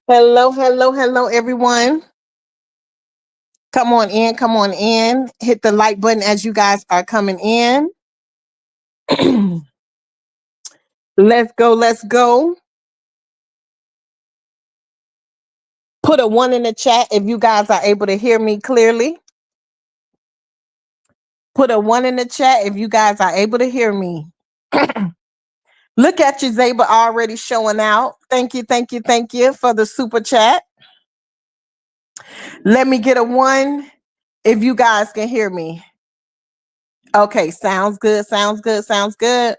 Hello, hello, hello, everyone. Come on in, come on in. Hit the like button as you guys are coming in. Let's go, let's go. Put a one in the chat if you guys are able to hear me clearly. Put a one in the chat if you guys are able to hear me. Look at you, Zaba, already showing out. Thank you, thank you, thank you for the super chat. Let me get a one if you guys can hear me. Okay, sounds good, sounds good, sounds good.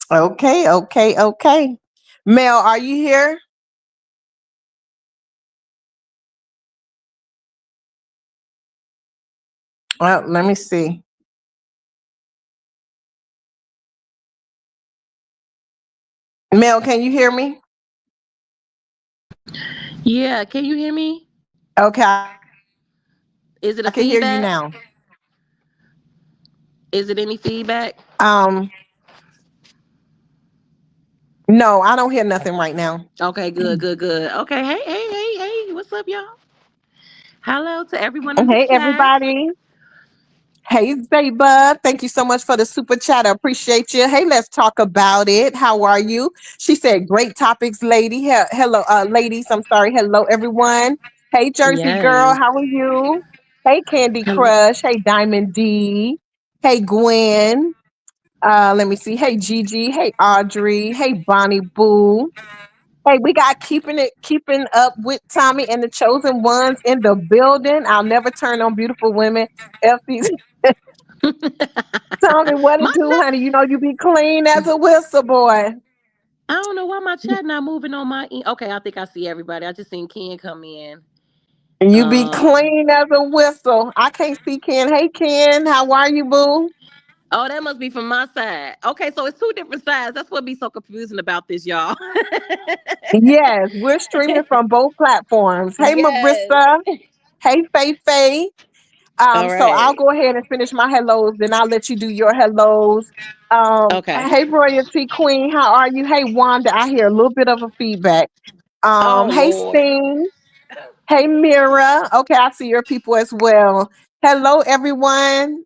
Okay, okay, okay. Mel, are you here? Well, let me see. Mel, can you hear me? Yeah, can you hear me? Okay, I can hear you now. Is it a feedback? Is it any feedback? No, I don't hear nothing right now. Okay, good, good, good. Okay, hey, what's up, y'all? Hello to everyone in the Hey, chat. everybody. Hey, Zaba. Thank you so much for the super chat. I appreciate you. Hey, let's talk about it. How are you? She said, great topics, lady. Hello, ladies. I'm sorry. Hello, everyone. Hey, Jersey girl. Yes. How are you? Hey, Candy Hello. Crush. Hey, Diamond D. Hey, Gwen. Let me see. Hey, Gigi. Hey, Audrey. Hey, Bonnie Boo. Hey, we got keeping up with Tommy and the chosen ones in the building. I'll never turn on beautiful women. FC's Tommy, what My it do, chat. honey? You know you be clean as a whistle, boy. I don't know why my chat not moving on my end. Okay, I think I see everybody. I just seen Ken come in. And you be Um. clean as a whistle. I can't see Ken. Hey, Ken, how are you, boo? Oh, that must be from my side. Okay, so it's two different sides. That's what be so confusing about this, y'all. Yes, we're streaming from both platforms. Hey, Yes. Marissa. Hey, Faye Faye. All So I'll right. go ahead and finish my hellos, then I'll let you do your hellos. Okay. Hey, Royalty Queen, how are you? Hey, Wanda, I hear a little bit of a feedback. Oh Hey, Lord. Sting. Hey, Mira. Okay, I see your people as well. Hello, everyone.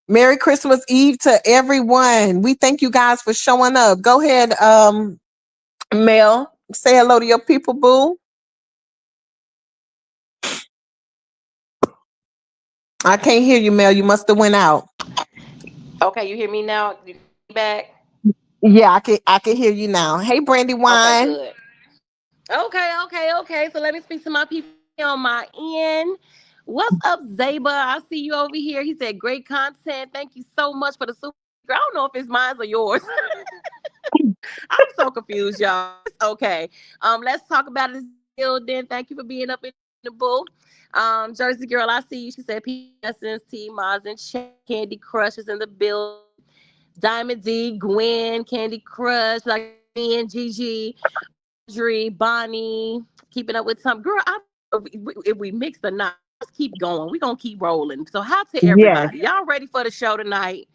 Merry Christmas Eve to everyone. We thank you guys for showing up. Go ahead, Mel. Say hello to your people, boo. I can't hear you, Mel. You must have went out. Okay, you hear me now? You back? Yeah, I can hear you now. Hey, Brandy Okay, Wine. good. Okay. So let me speak to my people on my end. What's up, Zaba? I see you over here. He said great content. Thank you so much for the super. I don't know if it's mine or yours. I'm so confused, y'all. It's okay. Let's talk about this building. Thank you for being up in the booth. Jersey girl, I see you. She said P Essence, T Maz and Candy Crush is in the building. Diamond D, Gwen, Candy Crush, like me and Gigi, Audrey, Bonnie, keeping up with some girl. If we mix the knot, let's keep going. We're gonna keep rolling. So, how to Yes, everybody? Y'all ready for the show tonight?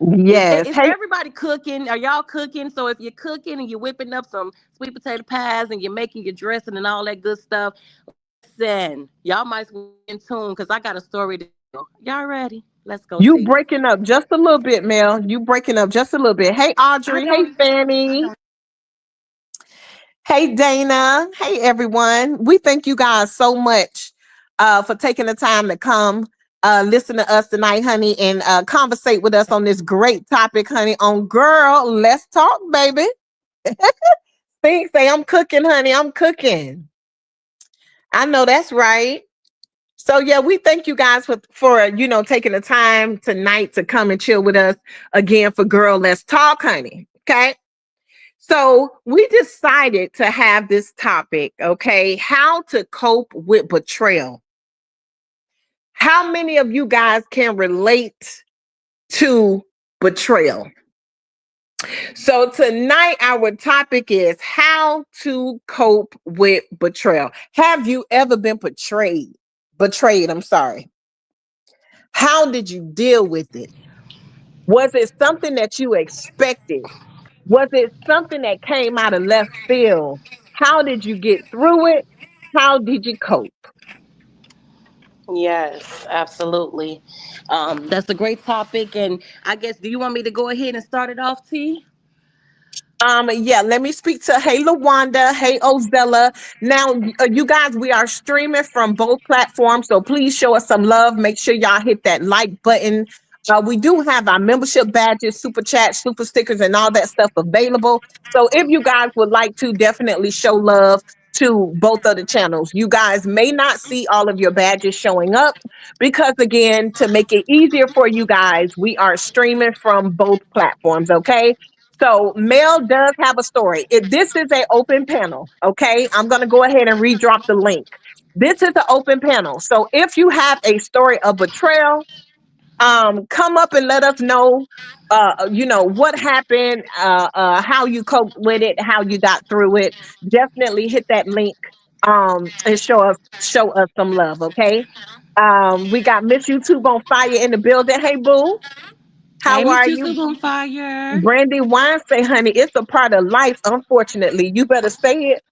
Is yes. is Hey, everybody cooking? Are y'all cooking? So if you're cooking and you're whipping up some sweet potato pies and you're making your dressing and all that good stuff, listen, y'all might as well be in tune because I got a story to tell. Y'all ready? Let's go you see. breaking up just a little bit, Mel. You breaking up just a little bit. Hey, I Audrey. Hey, don't. Fanny. Hey, Dana. Hey, everyone. We thank you guys so much for taking the time to come listen to us tonight, honey, and conversate with us on this great topic, honey, on Girl, Let's Talk, baby. Think, say, I'm cooking, honey. I'm cooking. I know that's right. So yeah, we thank you guys for taking the time tonight to come and chill with us again for Girl Let's Talk, honey. Okay. So we decided to have this topic, okay? How to cope with betrayal. How many of you guys can relate to betrayal? So tonight our topic is how to cope with betrayal. Have you ever been betrayed, I'm sorry. How did you deal with it? Was it something that you expected? Was it something that came out of left field? How did you get through it? How did you cope? Yes, absolutely. That's a great topic, and I guess do you want me to go ahead and start it off, T? Yeah, let me speak to hey Lawanda, hey Ozella. Now, you guys, we are streaming from both platforms, so please show us some love. Make sure y'all hit that like button. We do have our membership badges, super chat, super stickers, and all that stuff available. So if you guys would like to, definitely show love to both of the channels. You guys may not see all of your badges showing up because, again, to make it easier for you guys, we are streaming from both platforms. Okay. So Mel does have a story. This is an open panel, okay? I'm going to go ahead and redrop the link. This is an open panel. So if you have a story of betrayal, come up and let us know, what happened, how you coped with it, how you got through it. Definitely hit that link, and show us some love, okay? We got Miss YouTube on fire in the building. Hey, boo, Hey, how Miss are you? Yusuf on fire. Brandy Wine say, honey, it's a part of life, unfortunately. You better say it.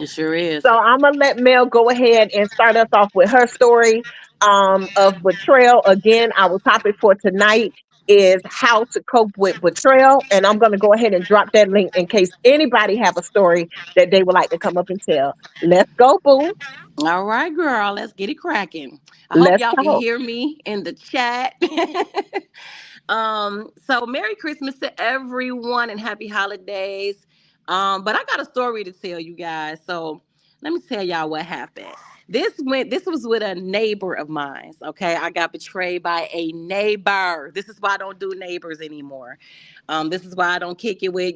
It sure is. So I'm gonna let Mel go ahead and start us off with her story of betrayal. Again, our topic for tonight is how to cope with betrayal. And I'm gonna go ahead and drop that link in case anybody have a story that they would like to come up and tell. Let's go, boo. All right, girl, let's get it cracking. I hope Let's y'all can talk. hear me in the chat. So Merry Christmas to everyone and happy holidays. But I got a story to tell you guys. So let me tell y'all what happened. This was with a neighbor of mine. Okay. I got betrayed by a neighbor. This is why I don't do neighbors anymore. This is why I don't kick it with,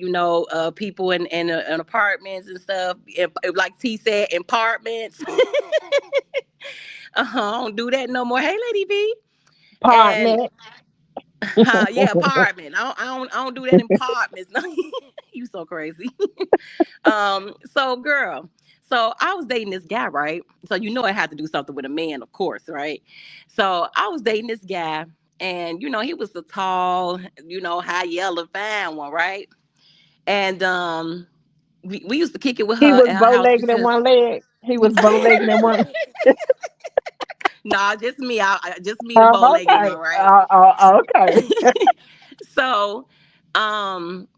people in apartments and stuff. Like T said, apartments. I don't do that no more. Hey, Lady V. And Partner. yeah, apartment. I don't do that in apartments. No, you so crazy. So girl, so I was dating this guy, right? So I had to do something with a man, of course, right? So I was dating this guy, and he was the tall, high yellow fine one, right? And we used to kick it with He her was at her bow house legged in because one leg. He was bow legged in one. nah, just me. Just me, the bow legged Okay. one, right? Okay. so um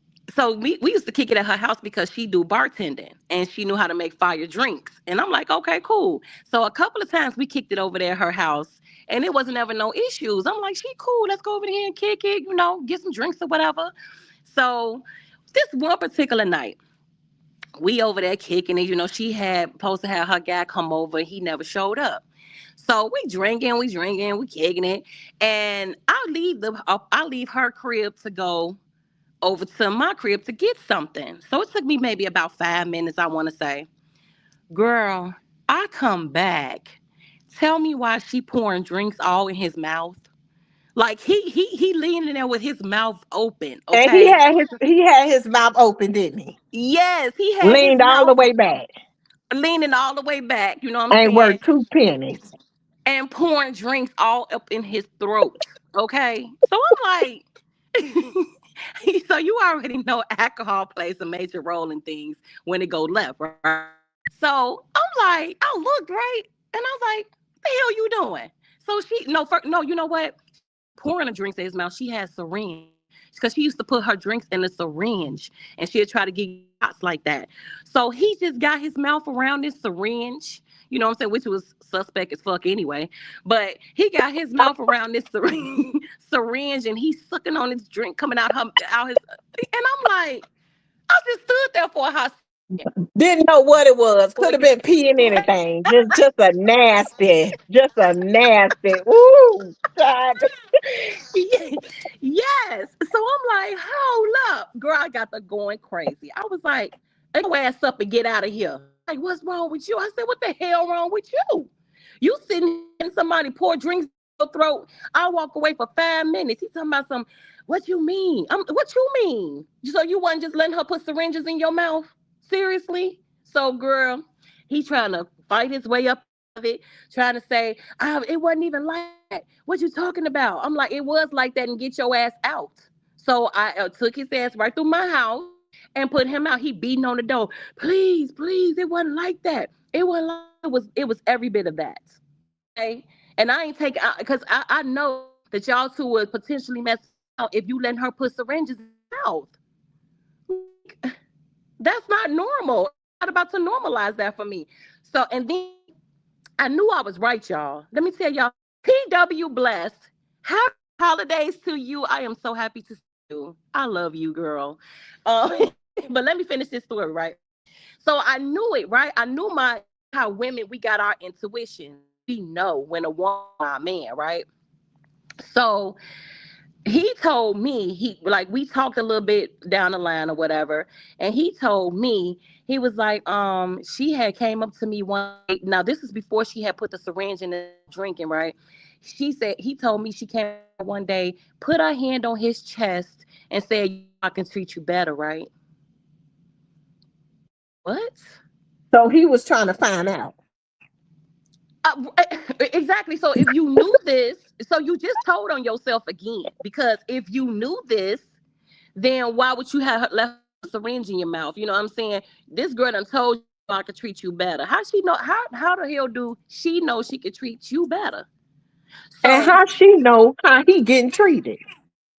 we used to kick it at her house because she do bartending and she knew how to make fire drinks. And I'm like, okay, cool. So a couple of times we kicked it over there at her house and it wasn't ever no issues. I'm like, she cool. Let's go over there and kick it, get some drinks or whatever. So this one particular night, we over there kicking it. She had supposed to have her guy come over. He never showed up. So we kicking it, and I leave her crib to go over to my crib to get something. So it took me maybe about 5 minutes, I want to say. Girl, I come back. Tell me why she pouring drinks all in his mouth. Like he leaning there with his mouth open, And he okay? had his mouth open, didn't he? Yes, he had his Leaned all the mouth way back. leaning all the way back, you know what I'm Ain't saying? worth two pennies. And pouring drinks all up in his throat. Okay. So I'm like, so you already know alcohol plays a major role in things when it go left, right? So I'm like, I looked right, and I was like, "What the hell you doing?" So no, you know what? She wasn't pouring the drinks in his mouth. She had syringe because she used to put her drinks in a syringe, and she'd try to give you shots like that. So he just got his mouth around this syringe. You know what I'm saying? Which was suspect as fuck anyway. But he got his mouth around this syringe, and he's sucking on his drink coming out his. And I'm like, I just stood there for a hot second. Didn't know what it was. Could have Like, been peeing anything. Just a nasty. Ooh, God. yes. So I'm like, hold up. Girl, I got the going crazy. I was like, get your ass up and get out of here. Like, what's wrong with you? I said, what the hell wrong with you? You sitting here and somebody pour drinks down your throat. I walk away for 5 minutes. He talking about what you mean? What you mean? So you wasn't just letting her put syringes in your mouth? Seriously? So, girl, he trying to fight his way up of it, trying to say, oh, it wasn't even like that. What you talking about? I'm like, it was like that, and get your ass out. So I took his ass right through my house and put him out. He beating on the door. Please, please, it wasn't like that. It wasn't like it was every bit of that. Okay. And I ain't taking because I know that y'all two would potentially mess out if you letting her put syringes in her mouth. That's not normal. I'm not about to normalize that for me. So, and then I knew I was right, y'all. Let me tell y'all, PW blessed. Happy holidays to you. I am so happy to see you. I love you, girl. But let me finish this story, right? So I knew it, right? I knew my how women we got our intuition. We know when a woman our man, right? So he told me he like we talked a little bit down the line or whatever, and he told me he was like, she had came up to me one day. Now this is before she had put the syringe in the drinking, right? She said he told me she came one day, put her hand on his chest, and said, "I can treat you better," right? What? So he was trying to find out. Exactly. So if you knew this, so you just told on yourself again. Because if you knew this, then why would you have left a syringe in your mouth? You know what I'm saying? This girl done told you I could treat you better. How she know? How the hell do she know she could treat you better? And So how she know how he getting treated?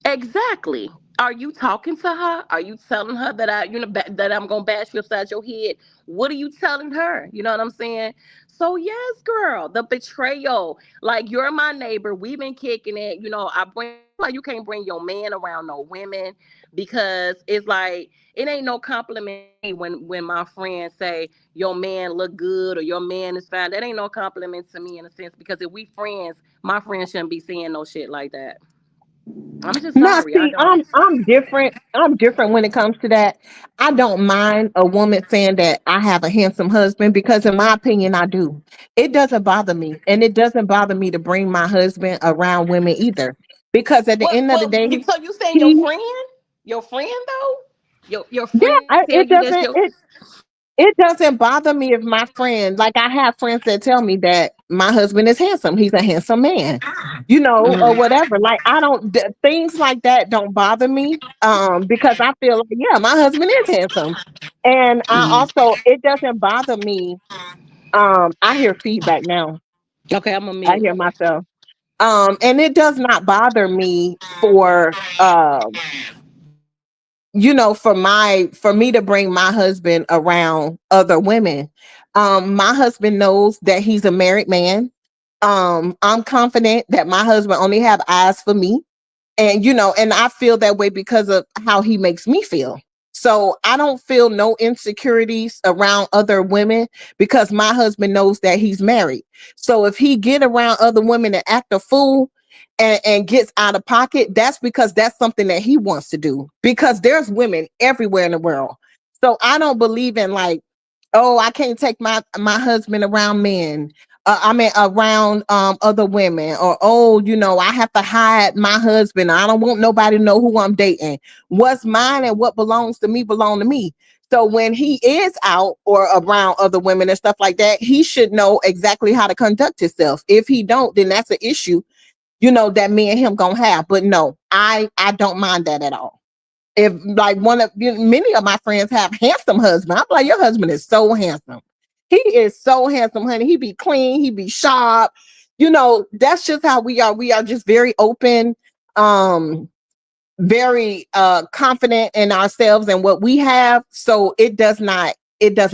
exactly. Are you talking to her? Are you telling her that that I'm gonna bash you upside your head? What are you telling her? You know what I'm saying? So yes, girl, the betrayal. Like you're my neighbor. We've been kicking it. You know, I bring like you can't bring your man around no women because it's like it ain't no compliment when my friends say your man look good or your man is fine. That ain't no compliment to me in a sense because if we friends, my friends shouldn't be saying no shit like that. I'm just Now, sorry, I see, don't. I'm different. I'm different when it comes to that. I don't mind a woman saying that I have a handsome husband because, in my opinion, I do. It doesn't bother me, and it doesn't bother me to bring my husband around women either. Because at the What? end of the What? day, So you saying your he, friend? Your friend though? Your yeah, friend tell it you that doesn't. your It doesn't bother me if my friend, like I have friends that tell me that my husband is handsome. He's a handsome man, or mm, whatever. Like I don't things like that don't bother me. Because I feel like, yeah, my husband is handsome. And I mm. also it doesn't bother me. I hear feedback now. Okay, I'm a I mute. hear myself. And it does not bother me for me to bring my husband around other women. My husband knows that he's a married man. I'm confident that my husband only have eyes for me, and I feel that way because of how he makes me feel. So I don't feel no insecurities around other women because my husband knows that he's married. So if he get around other women and act a fool and gets out of pocket, that's because that's something that he wants to do, because there's women everywhere in the world. So I don't believe in like, oh, I can't take my husband around men. I mean, around other women, or oh, I have to hide my husband. I don't want nobody to know who I'm dating. What's mine and what belongs to me belong to me. So when he is out or around other women and stuff like that, he should know exactly how to conduct himself. If he don't, then that's an issue, that me and him gonna have. But no, I don't mind that at all. If like many of my friends have handsome husband, I'm like, your husband is so handsome. He is so handsome, honey. He be clean, he be sharp. That's just how we are. We are just very open, um, very confident in ourselves and what we have. So it doesn't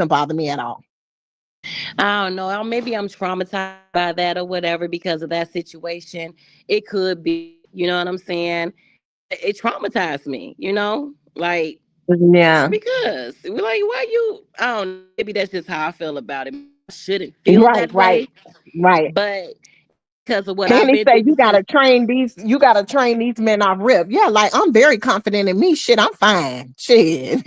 bother me at all. I don't know. Maybe I'm traumatized by that or whatever because of that situation. It could be. You know what I'm saying? It traumatized me. Like Yeah. because we're like, why you? I don't know. Maybe that's just how I feel about it. I shouldn't feel Right, that right, way, right. but because of what I've Hanny been say through, you gotta train these men off rip. Yeah, like I'm very confident in me. Shit, I'm fine. Shit.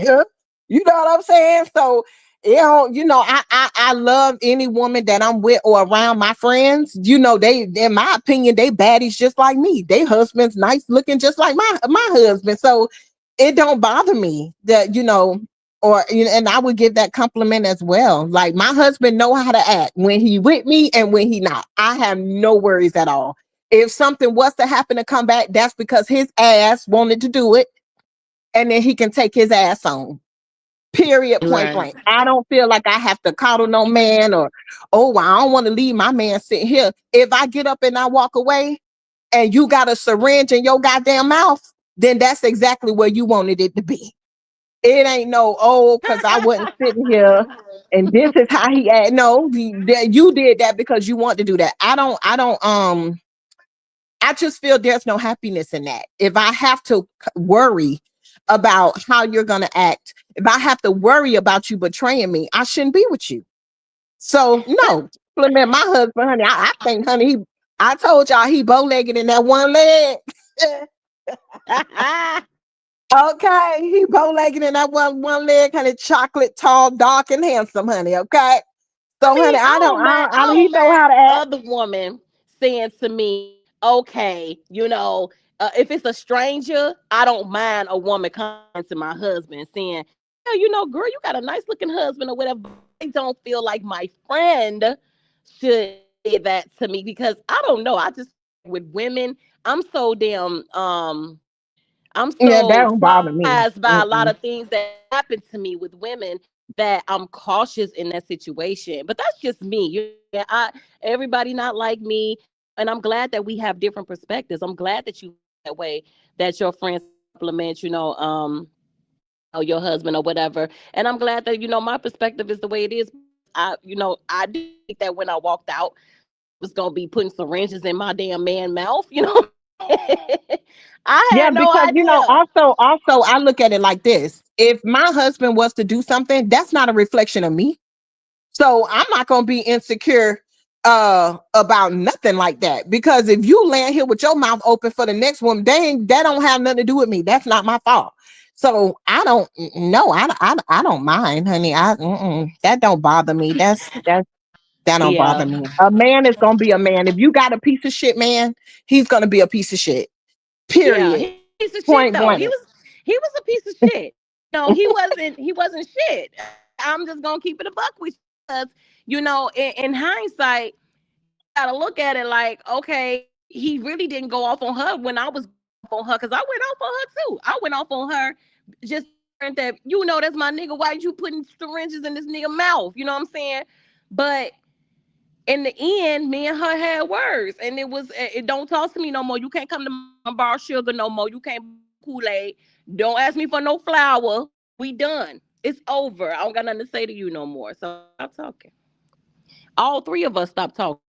You know what I'm saying? So, I love any woman that I'm with or around my friends. They, in my opinion, they baddies just like me. They husbands nice looking just like my husband. So it don't bother me that. or and I would give that compliment as well. Like my husband know how to act when he with me and when he not. I have no worries at all. If something was to happen to come back, that's because his ass wanted to do it, and then he can take his ass on. Period. Point Right. blank. I don't feel like I have to coddle no man or, oh, well, I don't want to leave my man sitting here. If I get up and I walk away and you got a syringe in your goddamn mouth, then that's exactly where you wanted it to be. It ain't no, oh, because I wasn't sitting here and this is how he act. No, you did that because you want to do that. I just feel there's no happiness in that. If I have to worry about how you're going to act, if I have to worry about you betraying me, I shouldn't be with you. So, no, compliment my husband, honey. I think, honey, I told y'all he bow legged in that one leg. Okay, he bow legged in that one leg, honey, chocolate, tall, dark, and handsome, honey. Okay. I So, honey, mean, he know how to act. other woman saying to me, okay, if it's a stranger, I don't mind a woman coming to my husband saying, yeah, girl, you got a nice looking husband or whatever. I don't feel like my friend should say that to me because I don't know. I just with women, I'm so damn I'm Yeah, that so don't bother me. traumatized by a lot Mm-mm. of things that happen to me with women that I'm cautious in that situation. But that's just me. Everybody not like me, and I'm glad that we have different perspectives. I'm glad that you that way that your friends compliment, or your husband or whatever. And I'm glad that my perspective is the way it is. I did think that when I walked out, was gonna be putting syringes in my damn man mouth. I Yeah, had no because idea. also I look at it like this. If my husband was to do something, that's not a reflection of me. So I'm not gonna be insecure about nothing like that. Because if you land here with your mouth open for the next one, that don't have nothing to do with me. That's not my fault. So I don't no, I don't mind, honey. That don't bother me. That don't Yeah, bother me. A man is gonna be a man. If you got a piece of shit man, he's gonna be a piece of shit. yeah. Period. He was a piece of shit Point though. blank. He was a piece of shit. No, he wasn't shit. I'm just gonna keep it a buck with you because in hindsight, you gotta look at it like, okay, he really didn't go off on her when I was off on her because I went off on her too. I went off on her just that that's my nigga. Why you putting syringes in this nigga mouth? You know what I'm saying? But in the end, me and her had words, and it don't talk to me no more. You can't come to my bar sugar no more. You can't Kool-Aid. Don't ask me for no flour. We done. It's over. I don't got nothing to say to you no more. So stop talking. All three of us stopped talking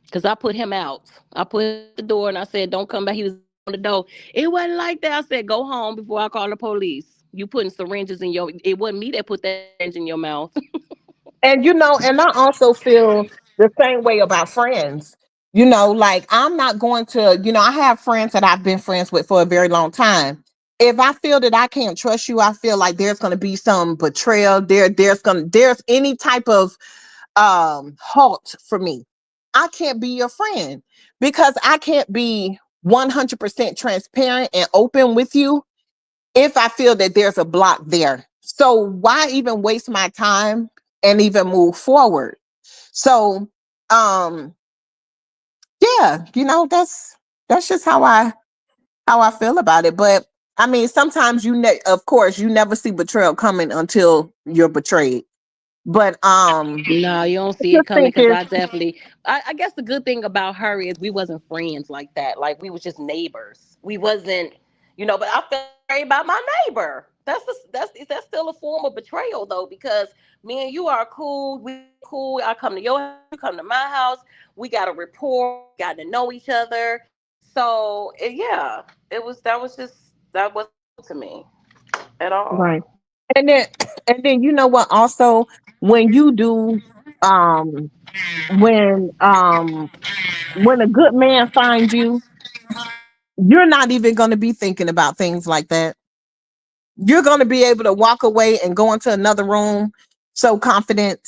because I put him out. I put him at the door and I said, "Don't come back." He was on the door. It wasn't like that. I said, "Go home before I call the police." You putting syringes in your. It wasn't me that put that syringe in your mouth. And and I also feel the same way about friends. Like I'm not going to, I have friends that I've been friends with for a very long time. If I feel that I can't trust you, I feel like there's going to be some betrayal there's any type of halt for me. I can't be your friend because I can't be 100% transparent and open with you if I feel that there's a block there. So why even waste my time and even move forward? So um yeah, that's just how I feel about it. But I mean, sometimes of course you never see betrayal coming until you're betrayed. But No, you don't I see it just coming think because it's I definitely. I guess the good thing about her is we wasn't friends like that. Like we was just neighbors. We wasn't, But I felt afraid about my neighbor. That's still a form of betrayal though, because me and you are cool. We cool. I come to your house. You come to my house. We got a rapport. Got to know each other. So yeah, it was. That was to me at all. right. And then you know what also, when you do um when when a good man finds you, you're not even going to be thinking about things like that. You're going to be able to walk away and go into another room so confident,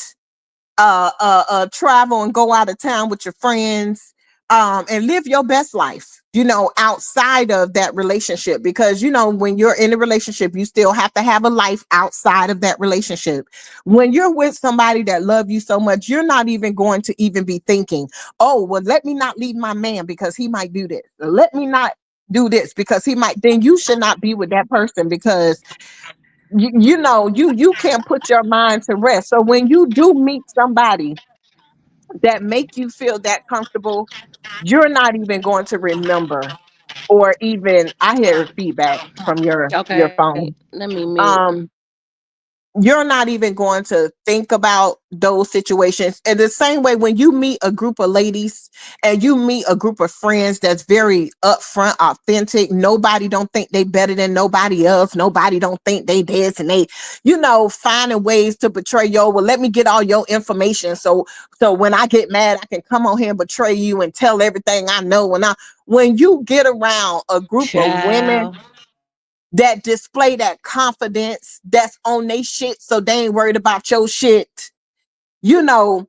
travel and go out of town with your friends, and live your best life, outside of that relationship. Because, when you're in a relationship, you still have to have a life outside of that relationship. When you're with somebody that love you so much, you're not even going to even be thinking, oh, well, let me not leave my man because he might do this. Let me not do this because he might. Then you should not be with that person, because you can't put your mind to rest. So when you do meet somebody that make you feel that comfortable, you're not even going to remember, or even, I hear feedback from your Okay, phone. let me mute. Um, you're not even going to think about those situations. And the same way, when you meet a group of ladies and you meet a group of friends that's very upfront, authentic, nobody don't think they better than nobody else. Nobody don't think they this, and they, finding ways to betray you. Well, let me get all your information. So when I get mad, I can come on here and betray you and tell everything I know. When you get around a group of women Child. that display that confidence, that's on they shit, so they ain't worried about your shit. You know,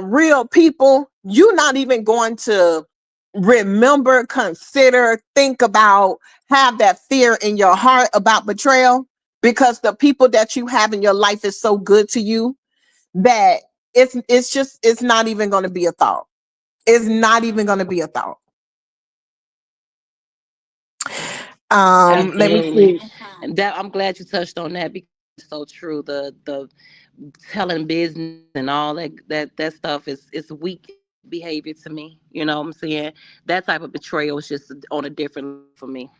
real people, you're not even going to remember, consider, think about, have that fear in your heart about betrayal, because the people that you have in your life is so good to you that it's not even going to be a thought. It's not even going to be a thought. Let me Absolutely. see. And that I'm glad you touched on that because it's so true. The telling business and all that stuff is weak behavior to me. You know what I'm saying? That type of betrayal is just on a different level for me.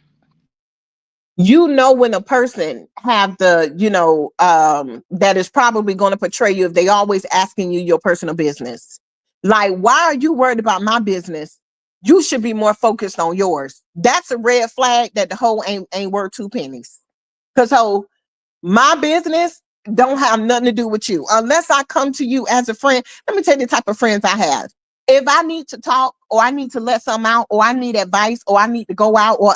When a person have the, that is probably going to portray you if they always asking you your personal business. Like, why are you worried about my business? You should be more focused on yours. That's a red flag that the whole ain't worth two pennies. Because my business don't have nothing to do with you. Unless I come to you as a friend. Let me tell you the type of friends I have. If I need to talk, or I need to let something out, or I need advice, or I need to go out, or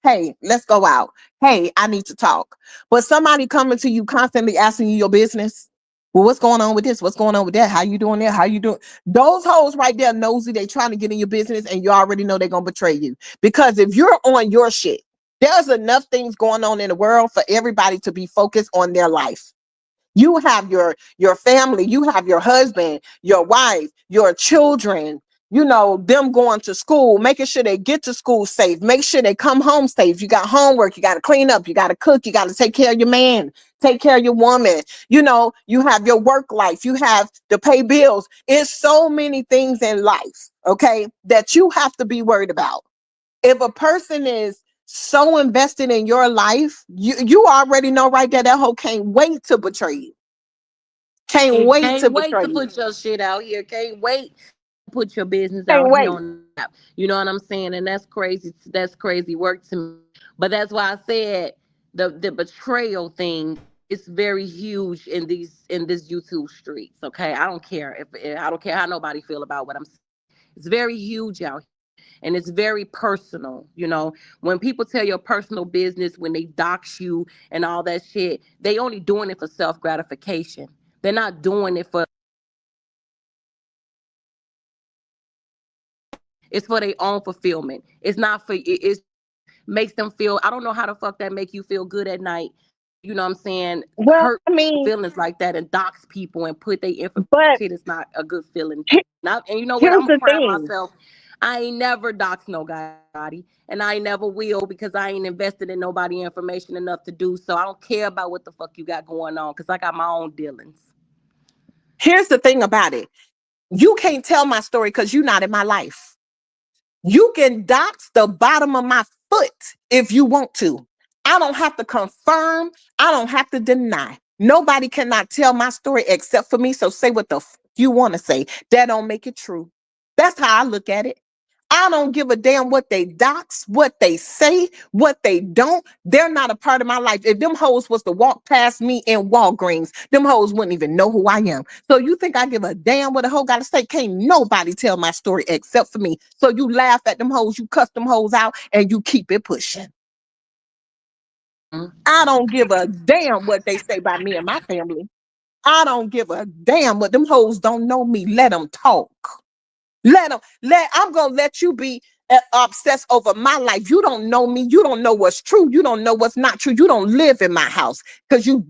hey, let's go out. Hey, I need to talk. But somebody coming to you constantly asking you your business. Well, what's going on with this? What's going on with that? How you doing there? How you doing? Those hoes right there nosy. They trying to get in your business, and you already know they're gonna betray you. Because if you're on your shit, there's enough things going on in the world for everybody to be focused on their life. You have your family, you have your husband, your wife, your children, them going to school, making sure they get to school safe, make sure they come home safe. You got homework, you got to clean up, you got to cook, you got to take care of your man, take care of your woman. You have your work life, you have to pay bills. It's so many things in life, okay, that you have to be worried about. If a person is so invested in your life, you already know right there, that hoe can't wait to betray you. Can't And wait to can't wait betray to you. put your shit out here. Can't wait to put your business Can't out here wait. on the app. You know what I'm saying? And that's crazy. That's crazy work to me. But that's why I said the betrayal thing is very huge in this YouTube streets. Okay, I don't care if I don't care how nobody feel about what I'm saying. It's very huge out here, and it's very personal. You know, when people tell your personal business, when they dox you and all that shit, they only doing it for self gratification. They're not doing it for it's for their own fulfillment. It's not for it makes them feel I don't know how the fuck that make you feel good at night. You know what I'm saying? Well, Hurt I mean, feelings like that and dox people and put their information but shit is not a good feeling. he- And you know what? here's I'm the proud of thing. myself. I ain't never doxed nobody, and I ain't never will because I ain't invested in nobody information enough to do so. I don't care about what the fuck you got going on because I got my own dealings. Here's the thing about it. You can't tell my story because you're not in my life. You can dox the bottom of my foot if you want to. I don't have to confirm. I don't have to deny. Nobody cannot tell my story except for me. So say what the you want to say. That don't make it true. That's how I look at it. I don't give a damn what they dox, what they say, what they don't. They're not a part of my life. If them hoes was to walk past me in Walgreens, them hoes wouldn't even know who I am. So you think I give a damn what a hoe got to say? Can't nobody tell my story except for me. So you laugh at them hoes, you cuss them hoes out, and you keep it pushing. Mm. I don't give a damn what they say about me and my family. I don't give a damn what them hoes don't know me. Let them talk. I'm gonna let you be obsessed over my life. You don't know me. You don't know what's true. You don't know what's not true. You don't live in my house because you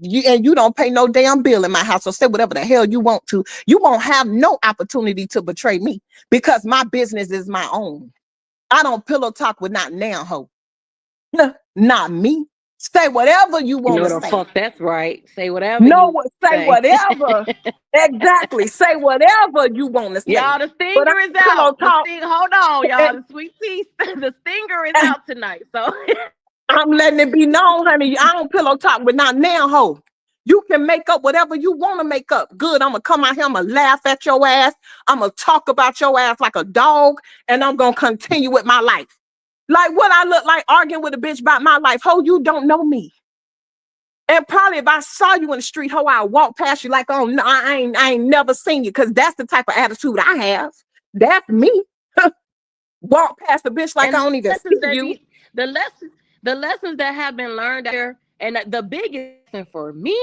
don't pay no damn bill in my house. So say whatever the hell you want to. You won't have no opportunity to betray me because my business is my own. I don't pillow talk with not now hoe. Not me. Say whatever you You want know to the say. fuck that's right. Say whatever No, you say say. whatever. Exactly. Say whatever you want to say. Y'all, the But I stinger is pillow out. talk. Hold on, y'all. And The sweet tea, the stinger is out tonight. So I'm letting it be known, honey. I don't pillow talk with not now, hoe. You can make up whatever you want to make up. Good. I'm gonna come out here. I'm gonna laugh at your ass. I'm gonna talk about your ass like a dog, and I'm gonna continue with my life. Like what I look like arguing with a bitch about my life. Ho, you don't know me. And probably if I saw you in the street, ho, I'll walk past you like, oh no, I ain't never seen you. Cause that's the type of attitude I have. That's me. Walk past the bitch like I and don't even see lessons that you. need the lessons that have been learned out there, and the biggest lesson for me,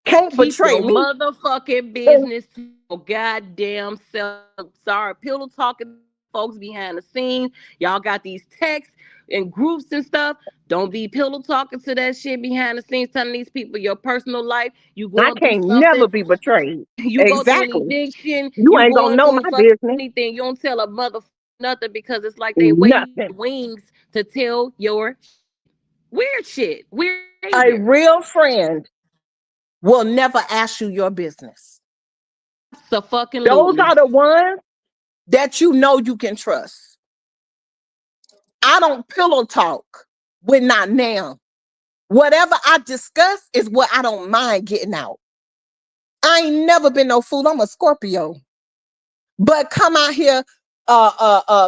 Can't keep betray your me. motherfucking business to your goddamn self. Sorry, pillow talking folks behind the scenes. Y'all got these texts and groups and stuff. Don't be pillow talking to that shit behind the scenes, telling these people your personal life. You I going through can't something, never be betrayed. you go through an Exactly. eviction, You you ain't gonna going know through my fucking business. anything. You don't tell a mother nothing because it's like they waiting Nothing. wings to tell your weird shit, weird A behavior. real friend will never ask you your business. Those Absolutely. are the ones that you know you can trust. I don't pillow talk with not now. Whatever I discuss is what I don't mind getting out. I ain't never been no fool. I'm a Scorpio. But come out here,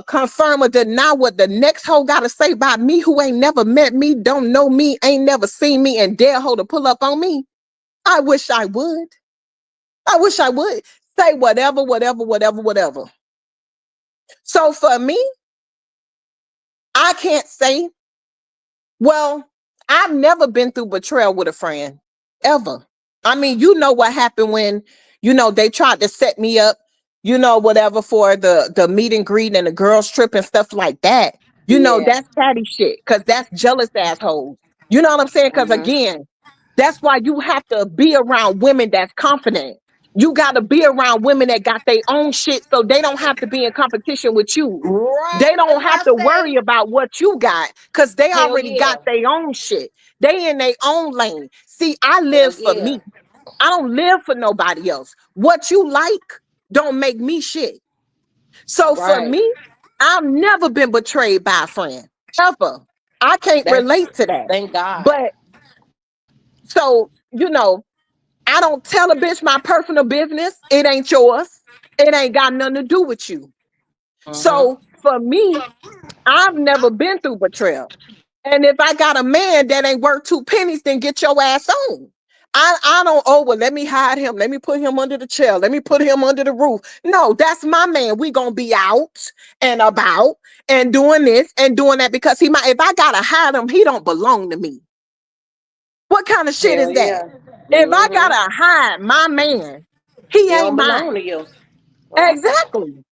confirm or deny what the next hoe gotta say about me who ain't never met me, don't know me, ain't never seen me, and dare hoe to pull up on me. I wish I would. I wish I would. Say whatever, whatever, whatever, whatever. So for me, I can't say, well, I've never been through betrayal with a friend. Ever. I mean, you know what happened when, they tried to set me up, whatever for the meet and greet and the girls trip and stuff like that. Yeah. That's catty shit because that's jealous assholes. You know what I'm saying? Because Mhm. again, that's why you have to be around women that's confident. You got to be around women that got their own shit so they don't have to be in competition with you. Right. They That's don't why have I to say worry about what you got because they hell already got yeah. their own shit. They in their own lane. See, I Hell live for yeah. me. I don't live for nobody else. What you like don't make me shit. So for Right. me, I've never been betrayed by a friend. Ever. I can't That's relate to that. thank God. But so, I don't tell a bitch my personal business. It ain't yours. It ain't got nothing to do with you. Mhm. So for me, I've never been through betrayal. And if I got a man that ain't worth two pennies, then get your ass on. I don't, oh, well, let me hide him. Let me put him under the chair. Let me put him under the roof. No, that's my man. We gonna be out and about and doing this and doing that because if I gotta hide him, he don't belong to me. What kind of shit Hell is that? yeah. If I Mhm. gotta hide my man, he He ain't don't belong mine. to you. Well, Exactly.